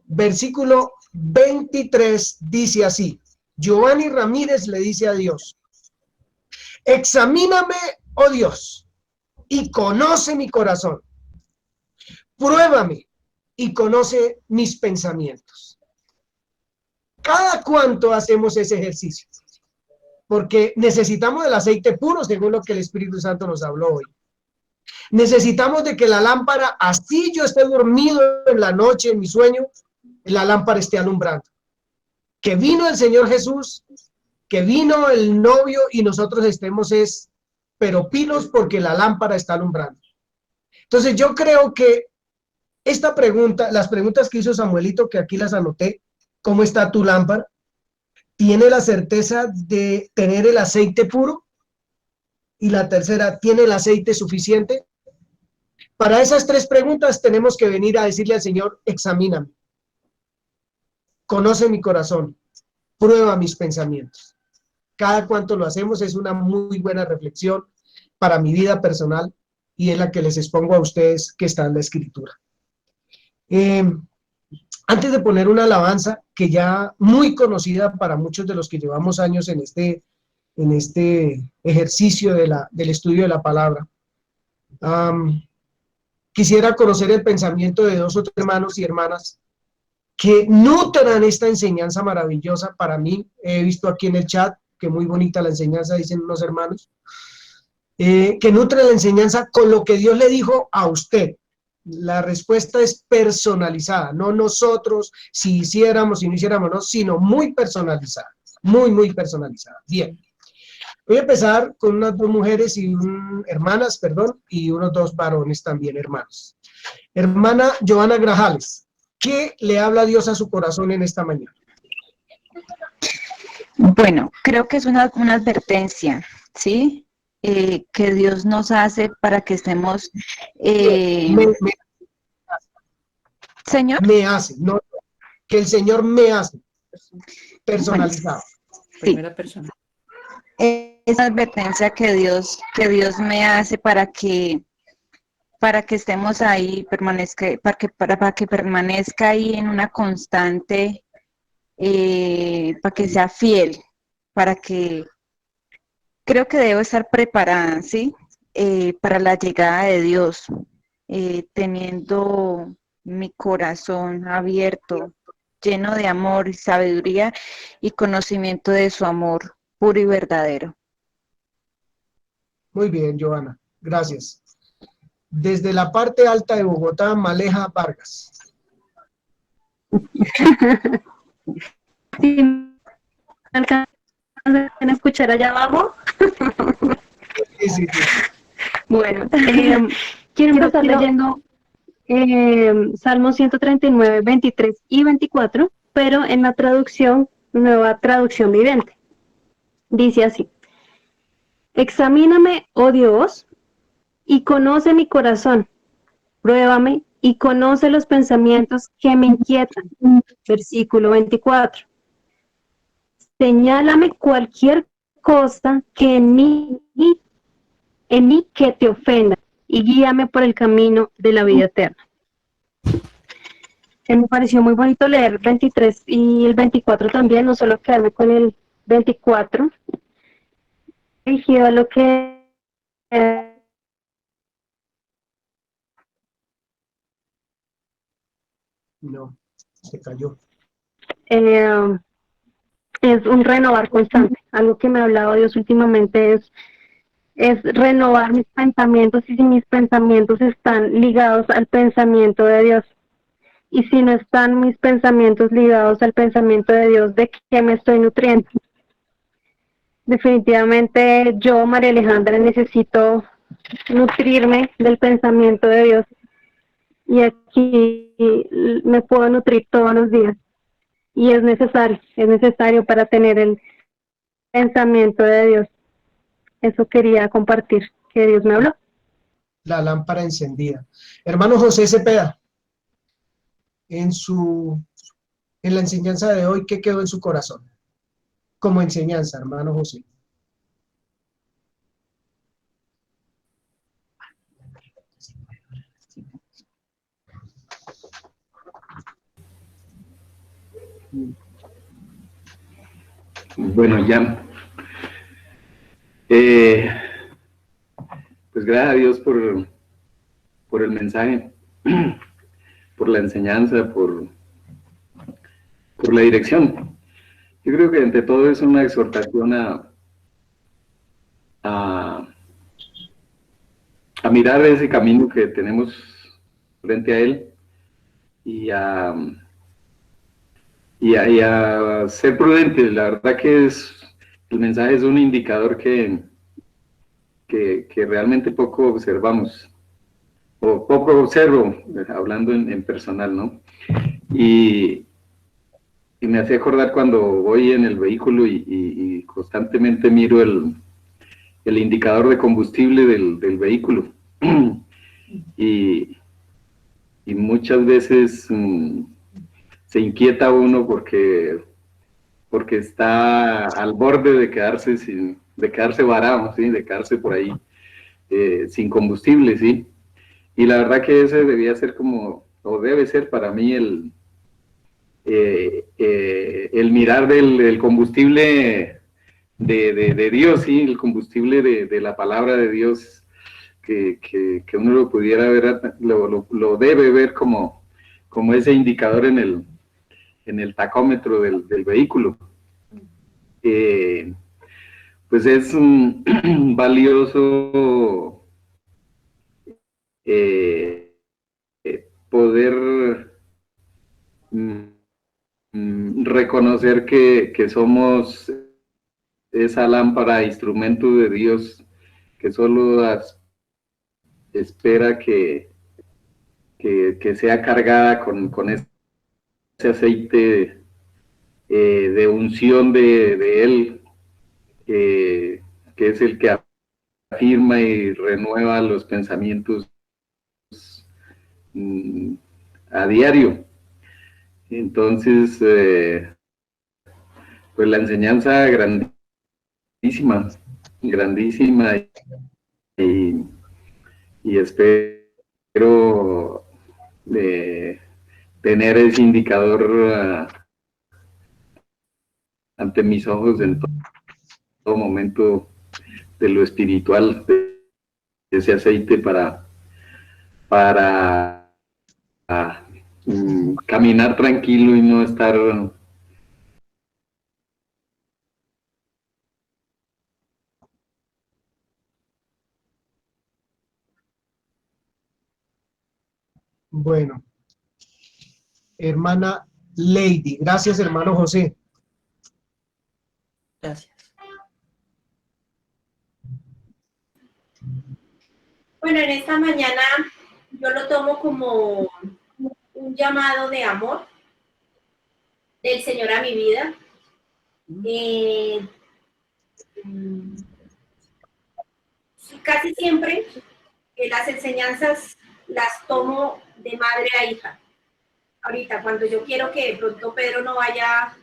Versículo 23 dice así. Giovanni Ramírez le dice a Dios, examíname, oh Dios, y conoce mi corazón. Pruébame y conoce mis pensamientos. ¿Cada cuánto hacemos ese ejercicio? Porque necesitamos del aceite puro, según lo que el Espíritu Santo nos habló hoy. Necesitamos de que la lámpara, así yo esté dormido en la noche, en mi sueño, la lámpara esté alumbrando. Que vino el Señor Jesús, que vino el novio y nosotros estemos pero pilos porque la lámpara está alumbrando. Entonces yo creo que esta pregunta, las preguntas que hizo Samuelito, que aquí las anoté, ¿cómo está tu lámpara? ¿Tiene la certeza de tener el aceite puro? Y la tercera, ¿tiene el aceite suficiente? Para esas tres preguntas tenemos que venir a decirle al Señor, examíname. Conoce mi corazón, prueba mis pensamientos. Cada cuanto lo hacemos es una muy buena reflexión para mi vida personal y es la que les expongo a ustedes que está en la Escritura. Antes de poner una alabanza que ya muy conocida para muchos de los que llevamos años en este ejercicio del estudio de la palabra, quisiera conocer el pensamiento de dos o tres hermanos y hermanas que nutran esta enseñanza maravillosa. Para mí, he visto aquí en el chat que muy bonita la enseñanza, dicen unos hermanos, que nutran la enseñanza con lo que Dios le dijo a usted. La respuesta es personalizada, no nosotros, si hiciéramos, si no hiciéramos, no, sino muy personalizada, muy personalizada. Bien, voy a empezar con unas dos mujeres y hermanas, perdón, y unos dos varones también, hermanos. Hermana Joana Grajales, ¿qué le habla Dios a su corazón en esta mañana? Bueno, creo que es una advertencia, ¿sí? que Dios nos hace para que estemos... Señor. Me hace, no, que el Señor me hace, personalizado. Sí. Primera persona. Esa advertencia que Dios me hace para que estemos ahí, para que permanezca ahí en una constante, para que sea fiel, para que creo que debo estar preparada, ¿sí? Para la llegada de Dios, teniendo mi corazón abierto, lleno de amor y sabiduría y conocimiento de su amor puro y verdadero. Muy bien, Joana, gracias. Desde la parte alta de Bogotá, Maleja Vargas. ¿Sí me alcanzan a escuchar allá abajo? Sí. Bueno, quiero empezar leyendo Salmos 139, 23 y 24, pero en la traducción, nueva traducción viviente. Dice así: examíname, oh Dios, y conoce mi corazón. Pruébame y conoce los pensamientos que me inquietan. Versículo 24. Señálame cualquier cosa que en mí que te ofenda y guíame por el camino de la vida eterna. Me pareció muy bonito leer 23 y el 24 también, no solo quedarme con el 24, dirigido a lo que No, se cayó. Es un renovar constante. Algo que me ha hablado Dios últimamente es renovar mis pensamientos, y si mis pensamientos están ligados al pensamiento de Dios. Y si no están mis pensamientos ligados al pensamiento de Dios, ¿de qué me estoy nutriendo? Definitivamente yo, María Alejandra, necesito nutrirme del pensamiento de Dios. Y aquí me puedo nutrir todos los días. Y es necesario para tener el pensamiento de Dios. Eso quería compartir, que Dios me habló. La lámpara encendida. Hermano José Cepeda, en la enseñanza de hoy, ¿qué quedó en su corazón? Como enseñanza, hermano José. Bueno, ya. Pues gracias a Dios por el mensaje, por la enseñanza, por la dirección. Yo creo que ante todo es una exhortación a mirar ese camino que tenemos frente a él y a ser prudentes. La verdad que el mensaje es un indicador que realmente poco observamos, o poco observo, hablando en personal, ¿no? Y me hace acordar cuando voy en el vehículo y constantemente miro el indicador de combustible del vehículo. y muchas veces se inquieta uno porque está al borde de quedarse varado, ¿sí? De quedarse por ahí sin combustible, ¿sí? Y la verdad que ese debía ser o debe ser para mí el mirar del combustible de Dios, ¿sí? El combustible de la palabra de Dios, que uno lo pudiera ver, lo debe ver como ese indicador en el tacómetro del vehículo. Pues es valioso poder reconocer que somos esa lámpara, instrumento de Dios, que solo espera que sea cargada con ese aceite de unción de Él, que es el que reafirma y renueva los pensamientos a diario. Entonces, pues la enseñanza grandísima, grandísima, y espero tener ese indicador ante mis ojos en todo momento de lo espiritual, de ese aceite para caminar tranquilo y no estar Bueno, hermana Lady, gracias hermano José. Gracias. Bueno, en esta mañana yo lo tomo como un llamado de amor del Señor a mi vida. Casi siempre las enseñanzas las tomo de madre a hija. Ahorita, cuando yo quiero que de pronto Pedro no vaya a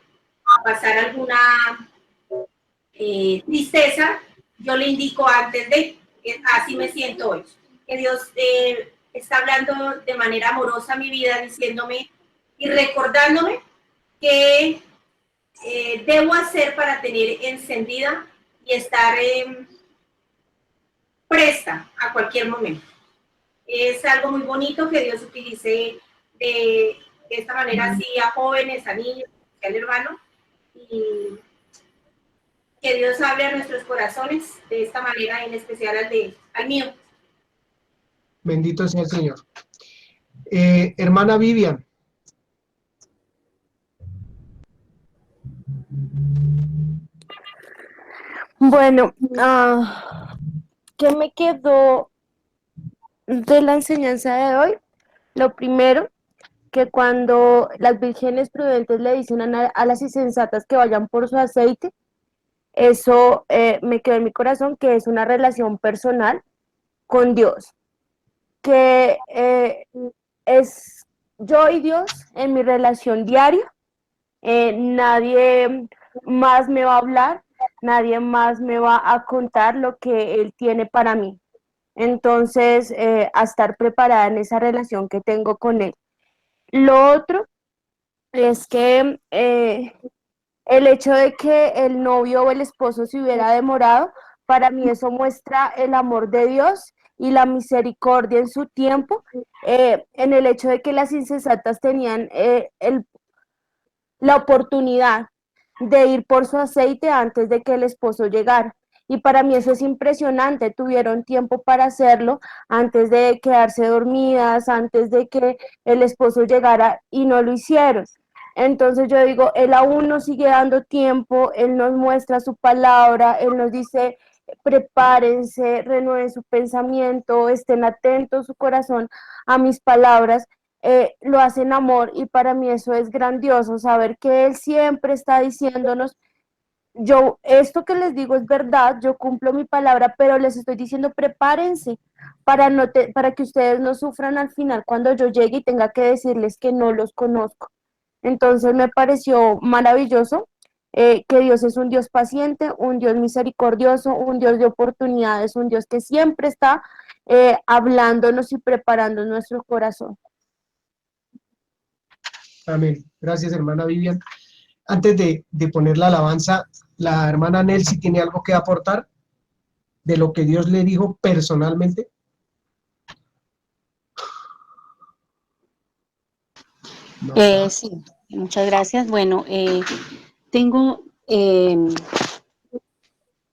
pasar alguna tristeza, yo le indico antes de, así me siento hoy, que Dios está hablando de manera amorosa a mi vida, diciéndome y recordándome que debo hacer para tener encendida y estar presta a cualquier momento. Es algo muy bonito que Dios utilice de esta manera así a jóvenes, a niños, al hermano, y que Dios hable a nuestros corazones de esta manera, en especial al mío. Bendito sea el Señor. Hermana Vivian. Bueno, ¿qué me quedó de la enseñanza de hoy? Lo primero, que cuando las vírgenes prudentes le dicen a las insensatas que vayan por su aceite, eso me quedó en mi corazón, que es una relación personal con Dios, que es yo y Dios en mi relación diaria. Nadie más me va a hablar, nadie más me va a contar lo que Él tiene para mí. Entonces, a estar preparada en esa relación que tengo con Él. Lo otro es que el hecho de que el novio o el esposo se hubiera demorado, para mí eso muestra el amor de Dios y la misericordia en su tiempo, en el hecho de que las insensatas tenían la oportunidad de ir por su aceite antes de que el esposo llegara. Y para mí eso es impresionante, tuvieron tiempo para hacerlo antes de quedarse dormidas, antes de que el esposo llegara y no lo hicieron. Entonces yo digo, Él aún nos sigue dando tiempo, Él nos muestra su palabra, Él nos dice, prepárense, renueven su pensamiento, estén atentos su corazón a mis palabras. Lo hace en amor y para mí eso es grandioso, saber que Él siempre está diciéndonos, yo, esto que les digo es verdad, yo cumplo mi palabra, pero les estoy diciendo prepárense para que ustedes no sufran al final cuando yo llegue y tenga que decirles que no los conozco. Entonces me pareció maravilloso que Dios es un Dios paciente, un Dios misericordioso, un Dios de oportunidades, un Dios que siempre está hablándonos y preparando nuestro corazón. Amén. Gracias, hermana Vivian. Antes de poner la alabanza, la hermana Nelcy tiene algo que aportar de lo que Dios le dijo personalmente. Sí, muchas gracias. Bueno, tengo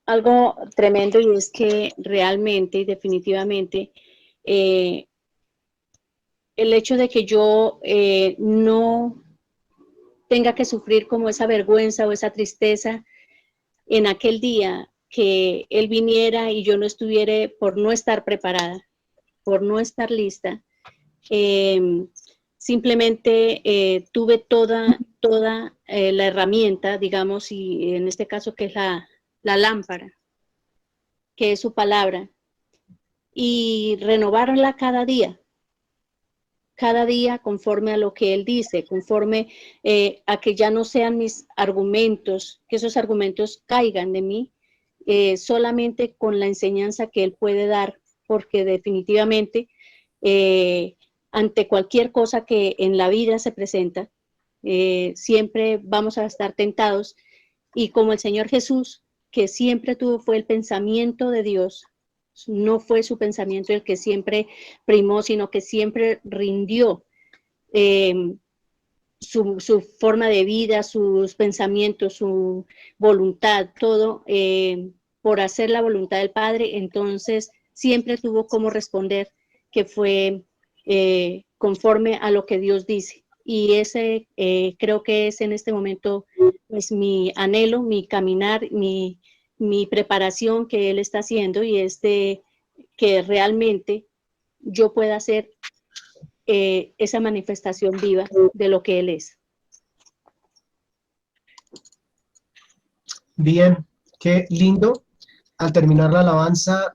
algo tremendo y es que realmente y definitivamente el hecho de que yo no tenga que sufrir como esa vergüenza o esa tristeza en aquel día que Él viniera y yo no estuviera por no estar preparada, por no estar lista, simplemente tuve toda la herramienta, digamos, y en este caso que es la lámpara, que es su palabra, y renovarla cada día conforme a lo que Él dice, conforme a que ya no sean mis argumentos, que esos argumentos caigan de mí, solamente con la enseñanza que Él puede dar, porque definitivamente ante cualquier cosa que en la vida se presenta, siempre vamos a estar tentados, y como el Señor Jesús, que siempre fue el pensamiento de Dios, no fue su pensamiento el que siempre primó, sino que siempre rindió su forma de vida, sus pensamientos, su voluntad, todo por hacer la voluntad del Padre. Entonces siempre tuvo como responder, que fue conforme a lo que Dios dice. Y ese creo que es en este momento pues mi anhelo, mi caminar, mi preparación que Él está haciendo, y es de que realmente yo pueda hacer esa manifestación viva de lo que Él es. Bien, qué lindo. Al terminar la alabanza,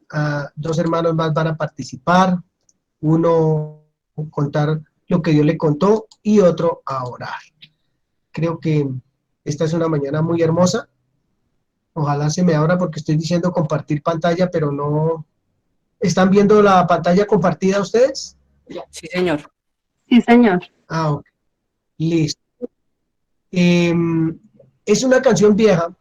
dos hermanos más van a participar, uno contar lo que Dios le contó y otro a orar. Creo que esta es una mañana muy hermosa. Ojalá se me abra porque estoy diciendo compartir pantalla, pero no. ¿Están viendo la pantalla compartida ustedes? Sí, señor. Sí, señor. Ah, ok. Listo. Es una canción vieja,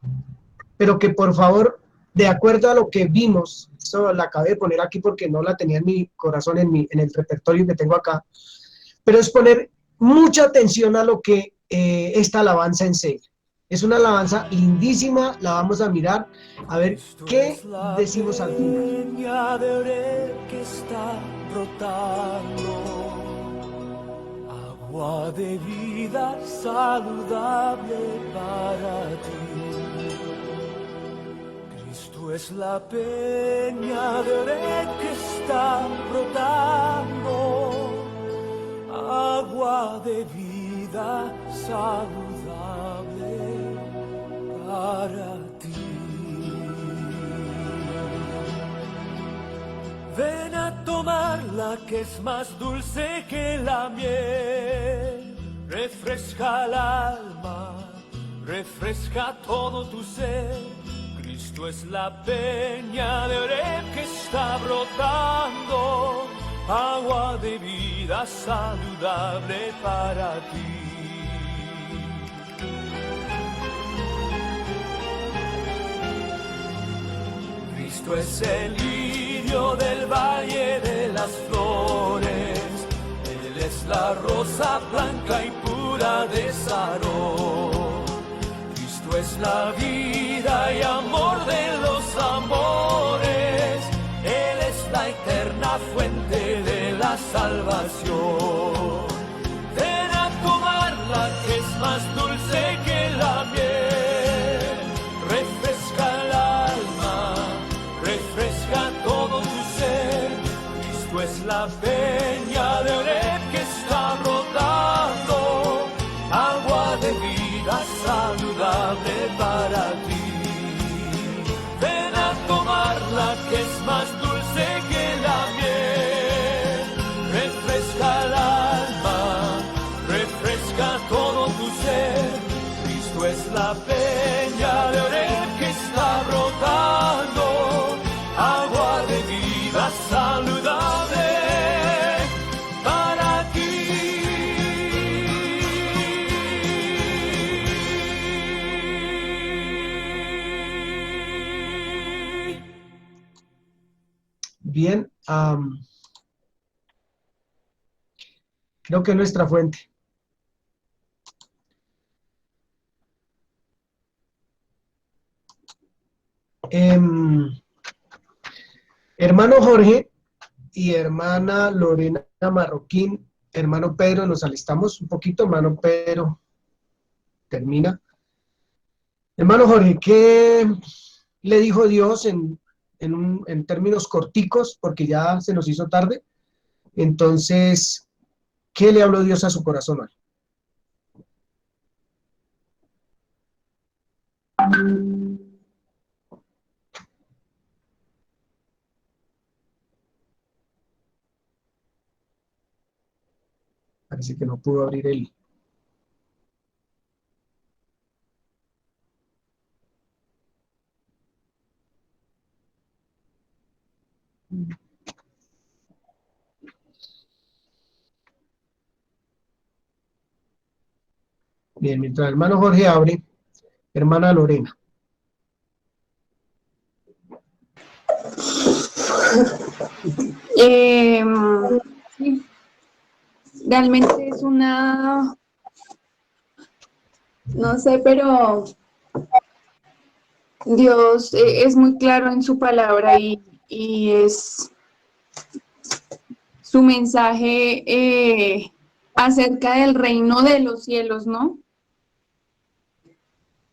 pero que por favor, de acuerdo a lo que vimos, eso la acabé de poner aquí porque no la tenía en mi corazón, en el repertorio que tengo acá, pero es poner mucha atención a lo que esta alabanza enseña. Es una alabanza lindísima, la vamos a mirar, a ver qué decimos al final. Peña de Oreb que está brotando, agua de vida saludable para ti. Cristo es la peña de Oreb que está brotando, agua de vida saludable para ti. Ven a tomarla que es más dulce que la miel, refresca el alma, refresca todo tu ser. Cristo es la peña de Oreb que está brotando, agua de vida saludable para ti. Cristo es el lirio del valle de las flores, Él es la rosa blanca y pura de Sarón. Cristo es la vida y amor de los amores, Él es la eterna fuente de la salvación. Ven a tomarla que es más dulce que la miel, refresca el alma, refresca todo tu ser. Cristo es la peña de Oreb que está brotando, agua de vida saludable para ti. Ven a tomarla que es más dulce que la miel, refresca el alma, refresca todo tu ser. Cristo es la peña de Oreb que está brotando, agua de vida saludable para ti. Bien, creo que es nuestra fuente. Hermano Jorge y hermana Lorena Marroquín, hermano Pedro, nos alistamos un poquito, hermano Pedro termina. Hermano Jorge, ¿qué le dijo Dios en términos corticos? Porque ya se nos hizo tarde. Entonces, ¿qué le habló Dios a su corazón hoy? Parece que no pudo abrir el... Bien, mientras el hermano Jorge abre, hermana Lorena. Sí, realmente es una, no sé, pero Dios es muy claro en su palabra y es su mensaje acerca del reino de los cielos, ¿no?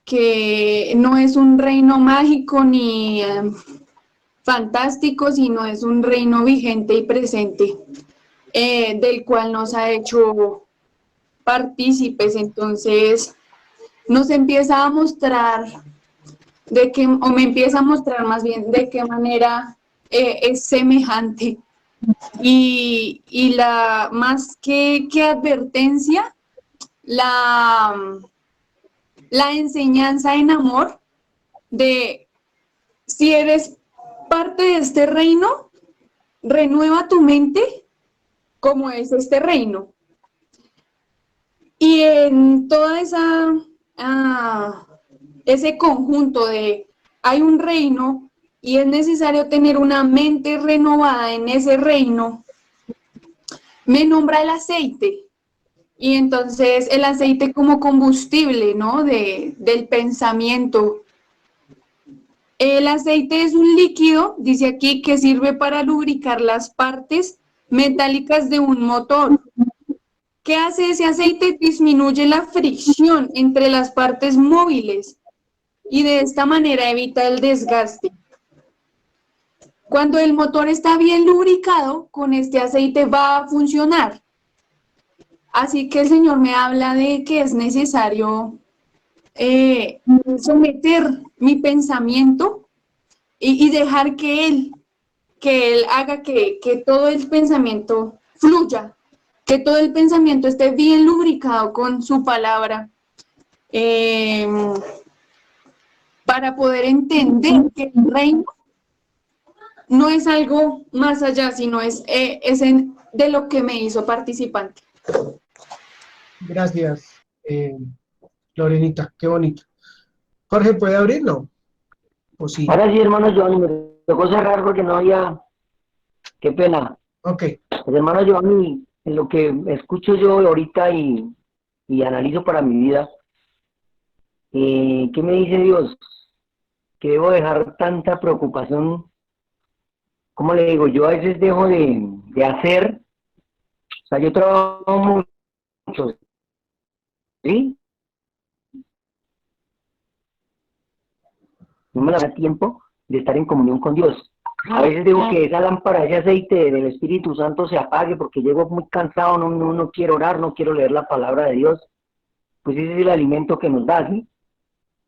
Que no es un reino mágico ni fantástico, sino es un reino vigente y presente, del cual nos ha hecho partícipes. Entonces nos empieza a mostrar o me empieza a mostrar más bien de qué manera es semejante. Y la más que advertencia, la enseñanza en amor de si eres parte de este reino, renueva tu mente como es este reino. Y en toda ese conjunto de hay un reino y es necesario tener una mente renovada en ese reino, me nombra el aceite. Y entonces el aceite como combustible, ¿no? Del pensamiento. El aceite es un líquido, dice aquí, que sirve para lubricar las partes metálicas de un motor. ¿Qué hace ese aceite? Disminuye la fricción entre las partes móviles y de esta manera evita el desgaste. Cuando el motor está bien lubricado, con este aceite va a funcionar. Así que el Señor me habla de que es necesario someter mi pensamiento y dejar que Él haga que todo el pensamiento fluya, que todo el pensamiento esté bien lubricado con su palabra, para poder entender que el reino no es algo más allá, sino es de lo que me hizo participante. Gracias, Lorenita, qué bonito. Jorge, ¿puede abrirlo? ¿O sí? Ahora sí, hermano Giovanni, me tocó cerrar porque no había... Qué pena. Ok. Pues, hermano Giovanni, en lo que escucho yo ahorita y analizo para mi vida, ¿qué me dice Dios? Que debo dejar tanta preocupación. ¿Cómo le digo? Yo a veces dejo de hacer, o sea, yo trabajo mucho, ¿sí? No me da tiempo de estar en comunión con Dios. A veces digo que esa lámpara, ese aceite del Espíritu Santo se apague porque llego muy cansado, no quiero orar, no quiero leer la palabra de Dios. Pues ese es el alimento que nos da, ¿sí?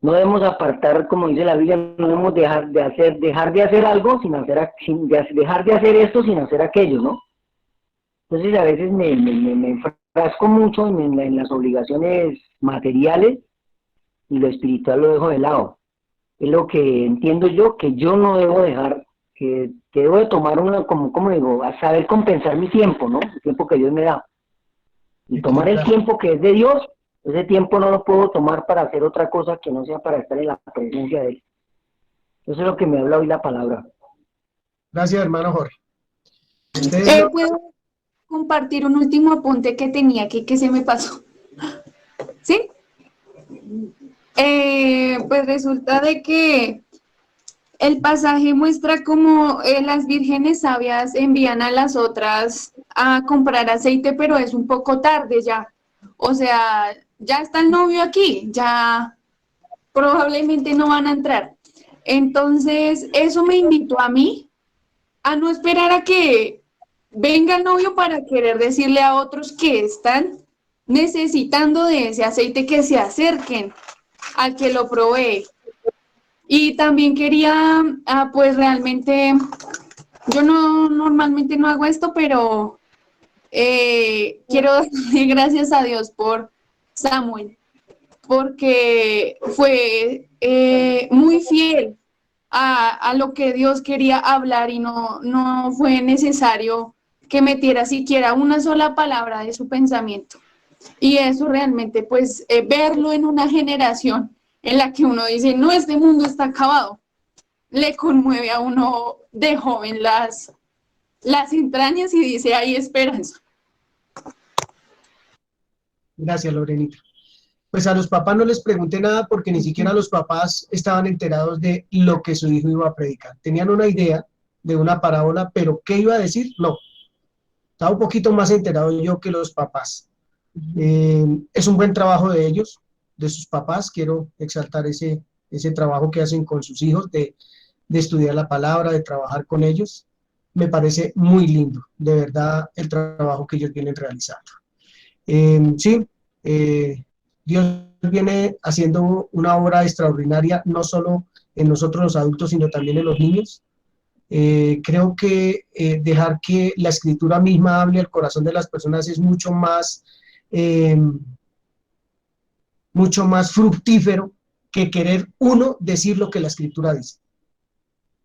No debemos apartar, como dice la Biblia, no debemos dejar de hacer algo dejar de hacer esto sin hacer aquello, ¿no? Entonces a veces me enfrasco mucho en las obligaciones materiales y lo espiritual lo dejo de lado. Es lo que entiendo yo, que yo no debo dejar, que debo de tomar como digo, a saber compensar mi tiempo, ¿no? El tiempo que Dios me da. Y tomar el tiempo que es de Dios, ese tiempo no lo puedo tomar para hacer otra cosa que no sea para estar en la presencia de Él. Eso es lo que me habla hoy la palabra. Gracias, hermano Jorge. ¿Puedo compartir un último apunte que tenía aquí que se me pasó? ¿Sí? Pues resulta de que el pasaje muestra cómo las vírgenes sabias envían a las otras a comprar aceite, pero es un poco tarde ya. O sea, ya está el novio aquí, ya probablemente no van a entrar. Entonces, eso me invitó a mí a no esperar a que venga el novio para querer decirle a otros que están necesitando de ese aceite que se acerquen al que lo provee. Y también quería, pues realmente, yo normalmente no hago esto, pero quiero darle gracias a Dios por Samuel, porque fue muy fiel a lo que Dios quería hablar y no fue necesario que metiera siquiera una sola palabra de su pensamiento. Y eso realmente, pues, verlo en una generación en la que uno dice, no, este mundo está acabado, le conmueve a uno de joven las entrañas y dice, hay esperanza. Gracias, Lorenita. Pues a los papás no les pregunté nada porque ni siquiera los papás estaban enterados de lo que su hijo iba a predicar. Tenían una idea de una parábola, pero ¿qué iba a decir? No. Estaba un poquito más enterado yo que los papás. Es un buen trabajo de ellos, de sus papás. Quiero exaltar ese trabajo que hacen con sus hijos, de estudiar la palabra, de trabajar con ellos. Me parece muy lindo, de verdad, el trabajo que ellos vienen realizando. Sí, Dios viene haciendo una obra extraordinaria, no solo en nosotros los adultos, sino también en los niños. Creo que dejar que la escritura misma hable al corazón de las personas es mucho más fructífero que querer uno decir lo que la escritura dice.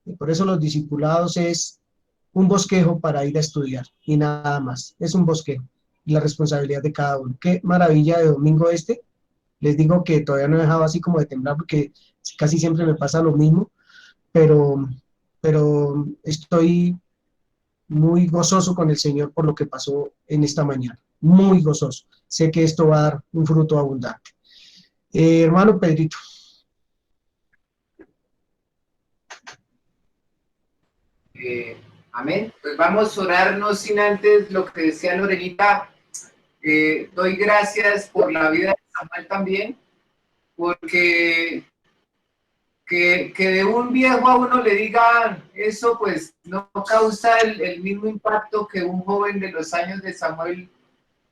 Y por eso los discipulados es un bosquejo para ir a estudiar y nada más, es un bosquejo y la responsabilidad de cada uno. Qué maravilla de domingo este. Les digo que todavía no he dejado así como de temblar porque casi siempre me pasa lo mismo, pero estoy muy gozoso con el Señor por lo que pasó en esta mañana, muy gozoso. Sé que esto va a dar un fruto abundante. Hermano Pedrito. Amén. Pues vamos a orar, no sin antes lo que decía Lorenita. Doy gracias por la vida de Samuel también, porque que de un viejo a uno le digan eso, pues no causa el mismo impacto que un joven de los años de Samuel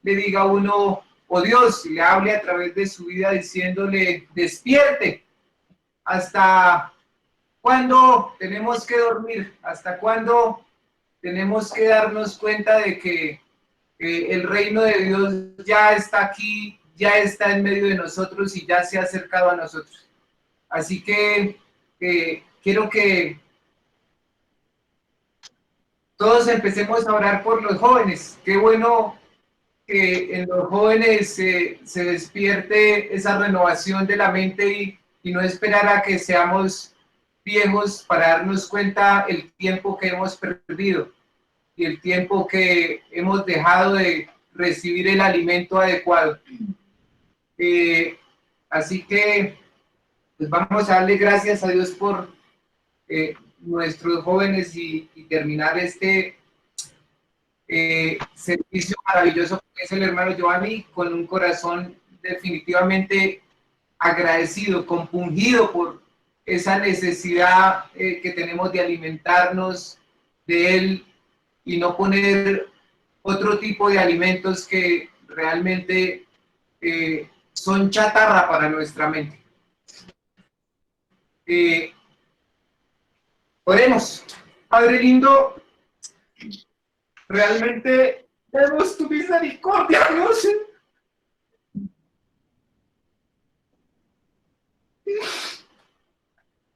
le diga a uno, o Dios le hable a través de su vida diciéndole, despierte. ¿Hasta cuándo tenemos que dormir? ¿Hasta cuándo tenemos que darnos cuenta de que el reino de Dios ya está aquí, ya está en medio de nosotros y ya se ha acercado a nosotros? Así que quiero que todos empecemos a orar por los jóvenes. Qué bueno que en los jóvenes se despierte esa renovación de la mente y no esperar a que seamos viejos para darnos cuenta el tiempo que hemos perdido y el tiempo que hemos dejado de recibir el alimento adecuado. Así que pues vamos a darle gracias a Dios por nuestros jóvenes y terminar este servicio maravilloso que es el hermano Giovanni con un corazón definitivamente agradecido, compungido por esa necesidad que tenemos de alimentarnos de él y no poner otro tipo de alimentos que realmente son chatarra para nuestra mente. Oremos. Padre lindo, realmente vemos tu misericordia, Dios.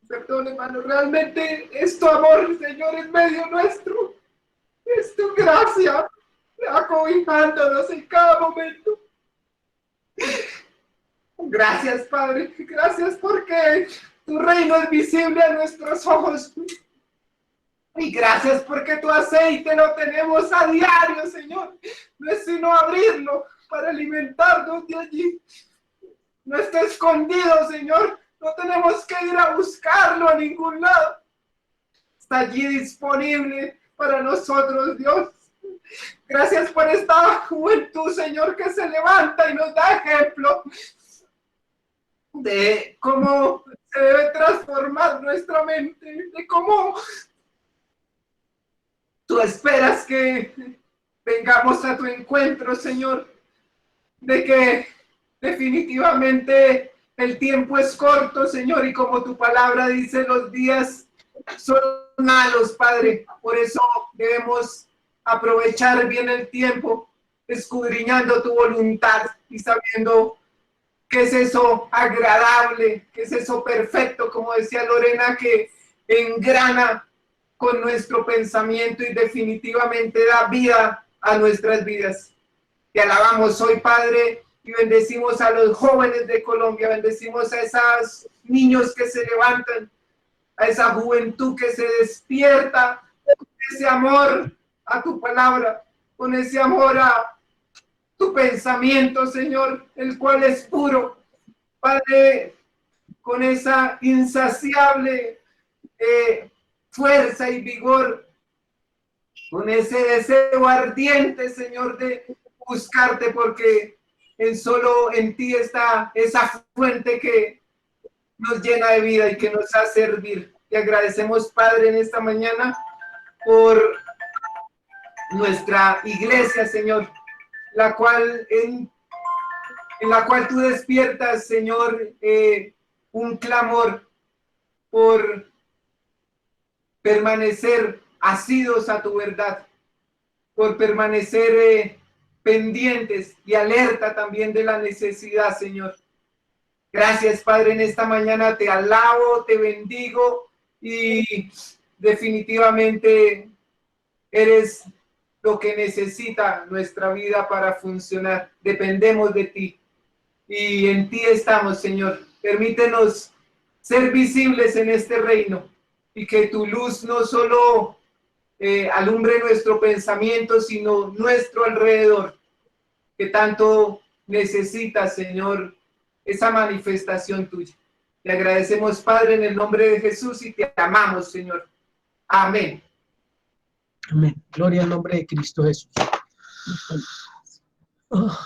Perdón, hermano, realmente es tu amor, Señor, en medio nuestro. Es tu gracia, acobijándonos en cada momento. Gracias, Padre, gracias porque tu reino es visible a nuestros ojos. Y gracias porque tu aceite lo tenemos a diario, Señor. No es sino abrirlo para alimentarnos de allí. No está escondido, Señor. No tenemos que ir a buscarlo a ningún lado. Está allí disponible para nosotros, Dios. Gracias por esta juventud, Señor, que se levanta y nos da ejemplo de cómo se debe transformar nuestra mente, de cómo tú esperas que vengamos a tu encuentro, Señor, de que definitivamente el tiempo es corto, Señor, y como tu palabra dice, los días son malos, Padre. Por eso debemos aprovechar bien el tiempo escudriñando tu voluntad y sabiendo qué es eso agradable, qué es eso perfecto, como decía Lorena, que engrana con nuestro pensamiento y definitivamente da vida a nuestras vidas. Te alabamos hoy, Padre, y bendecimos a los jóvenes de Colombia, bendecimos a esos niños que se levantan, a esa juventud que se despierta con ese amor a tu palabra, con ese amor a tu pensamiento, Señor, el cual es puro. Padre, con esa insaciable fuerza y vigor, con ese deseo ardiente, Señor, de buscarte, porque solo en ti está esa fuente que nos llena de vida y que nos hace servir. Te agradecemos, Padre, en esta mañana por nuestra iglesia, Señor, la cual en la cual tú despiertas, Señor, un clamor por permanecer asidos a tu verdad, por permanecer pendientes y alerta también de la necesidad, Señor. Gracias, Padre, en esta mañana te alabo, te bendigo y definitivamente eres lo que necesita nuestra vida para funcionar. Dependemos de ti y en ti estamos, Señor. Permítenos ser visibles en este reino y que tu luz no solo alumbre nuestro pensamiento, sino nuestro alrededor, que tanto necesita, Señor, esa manifestación tuya. Te agradecemos, Padre, en el nombre de Jesús y te amamos, Señor. Amén. Amén. Gloria al nombre de Cristo Jesús. Oh.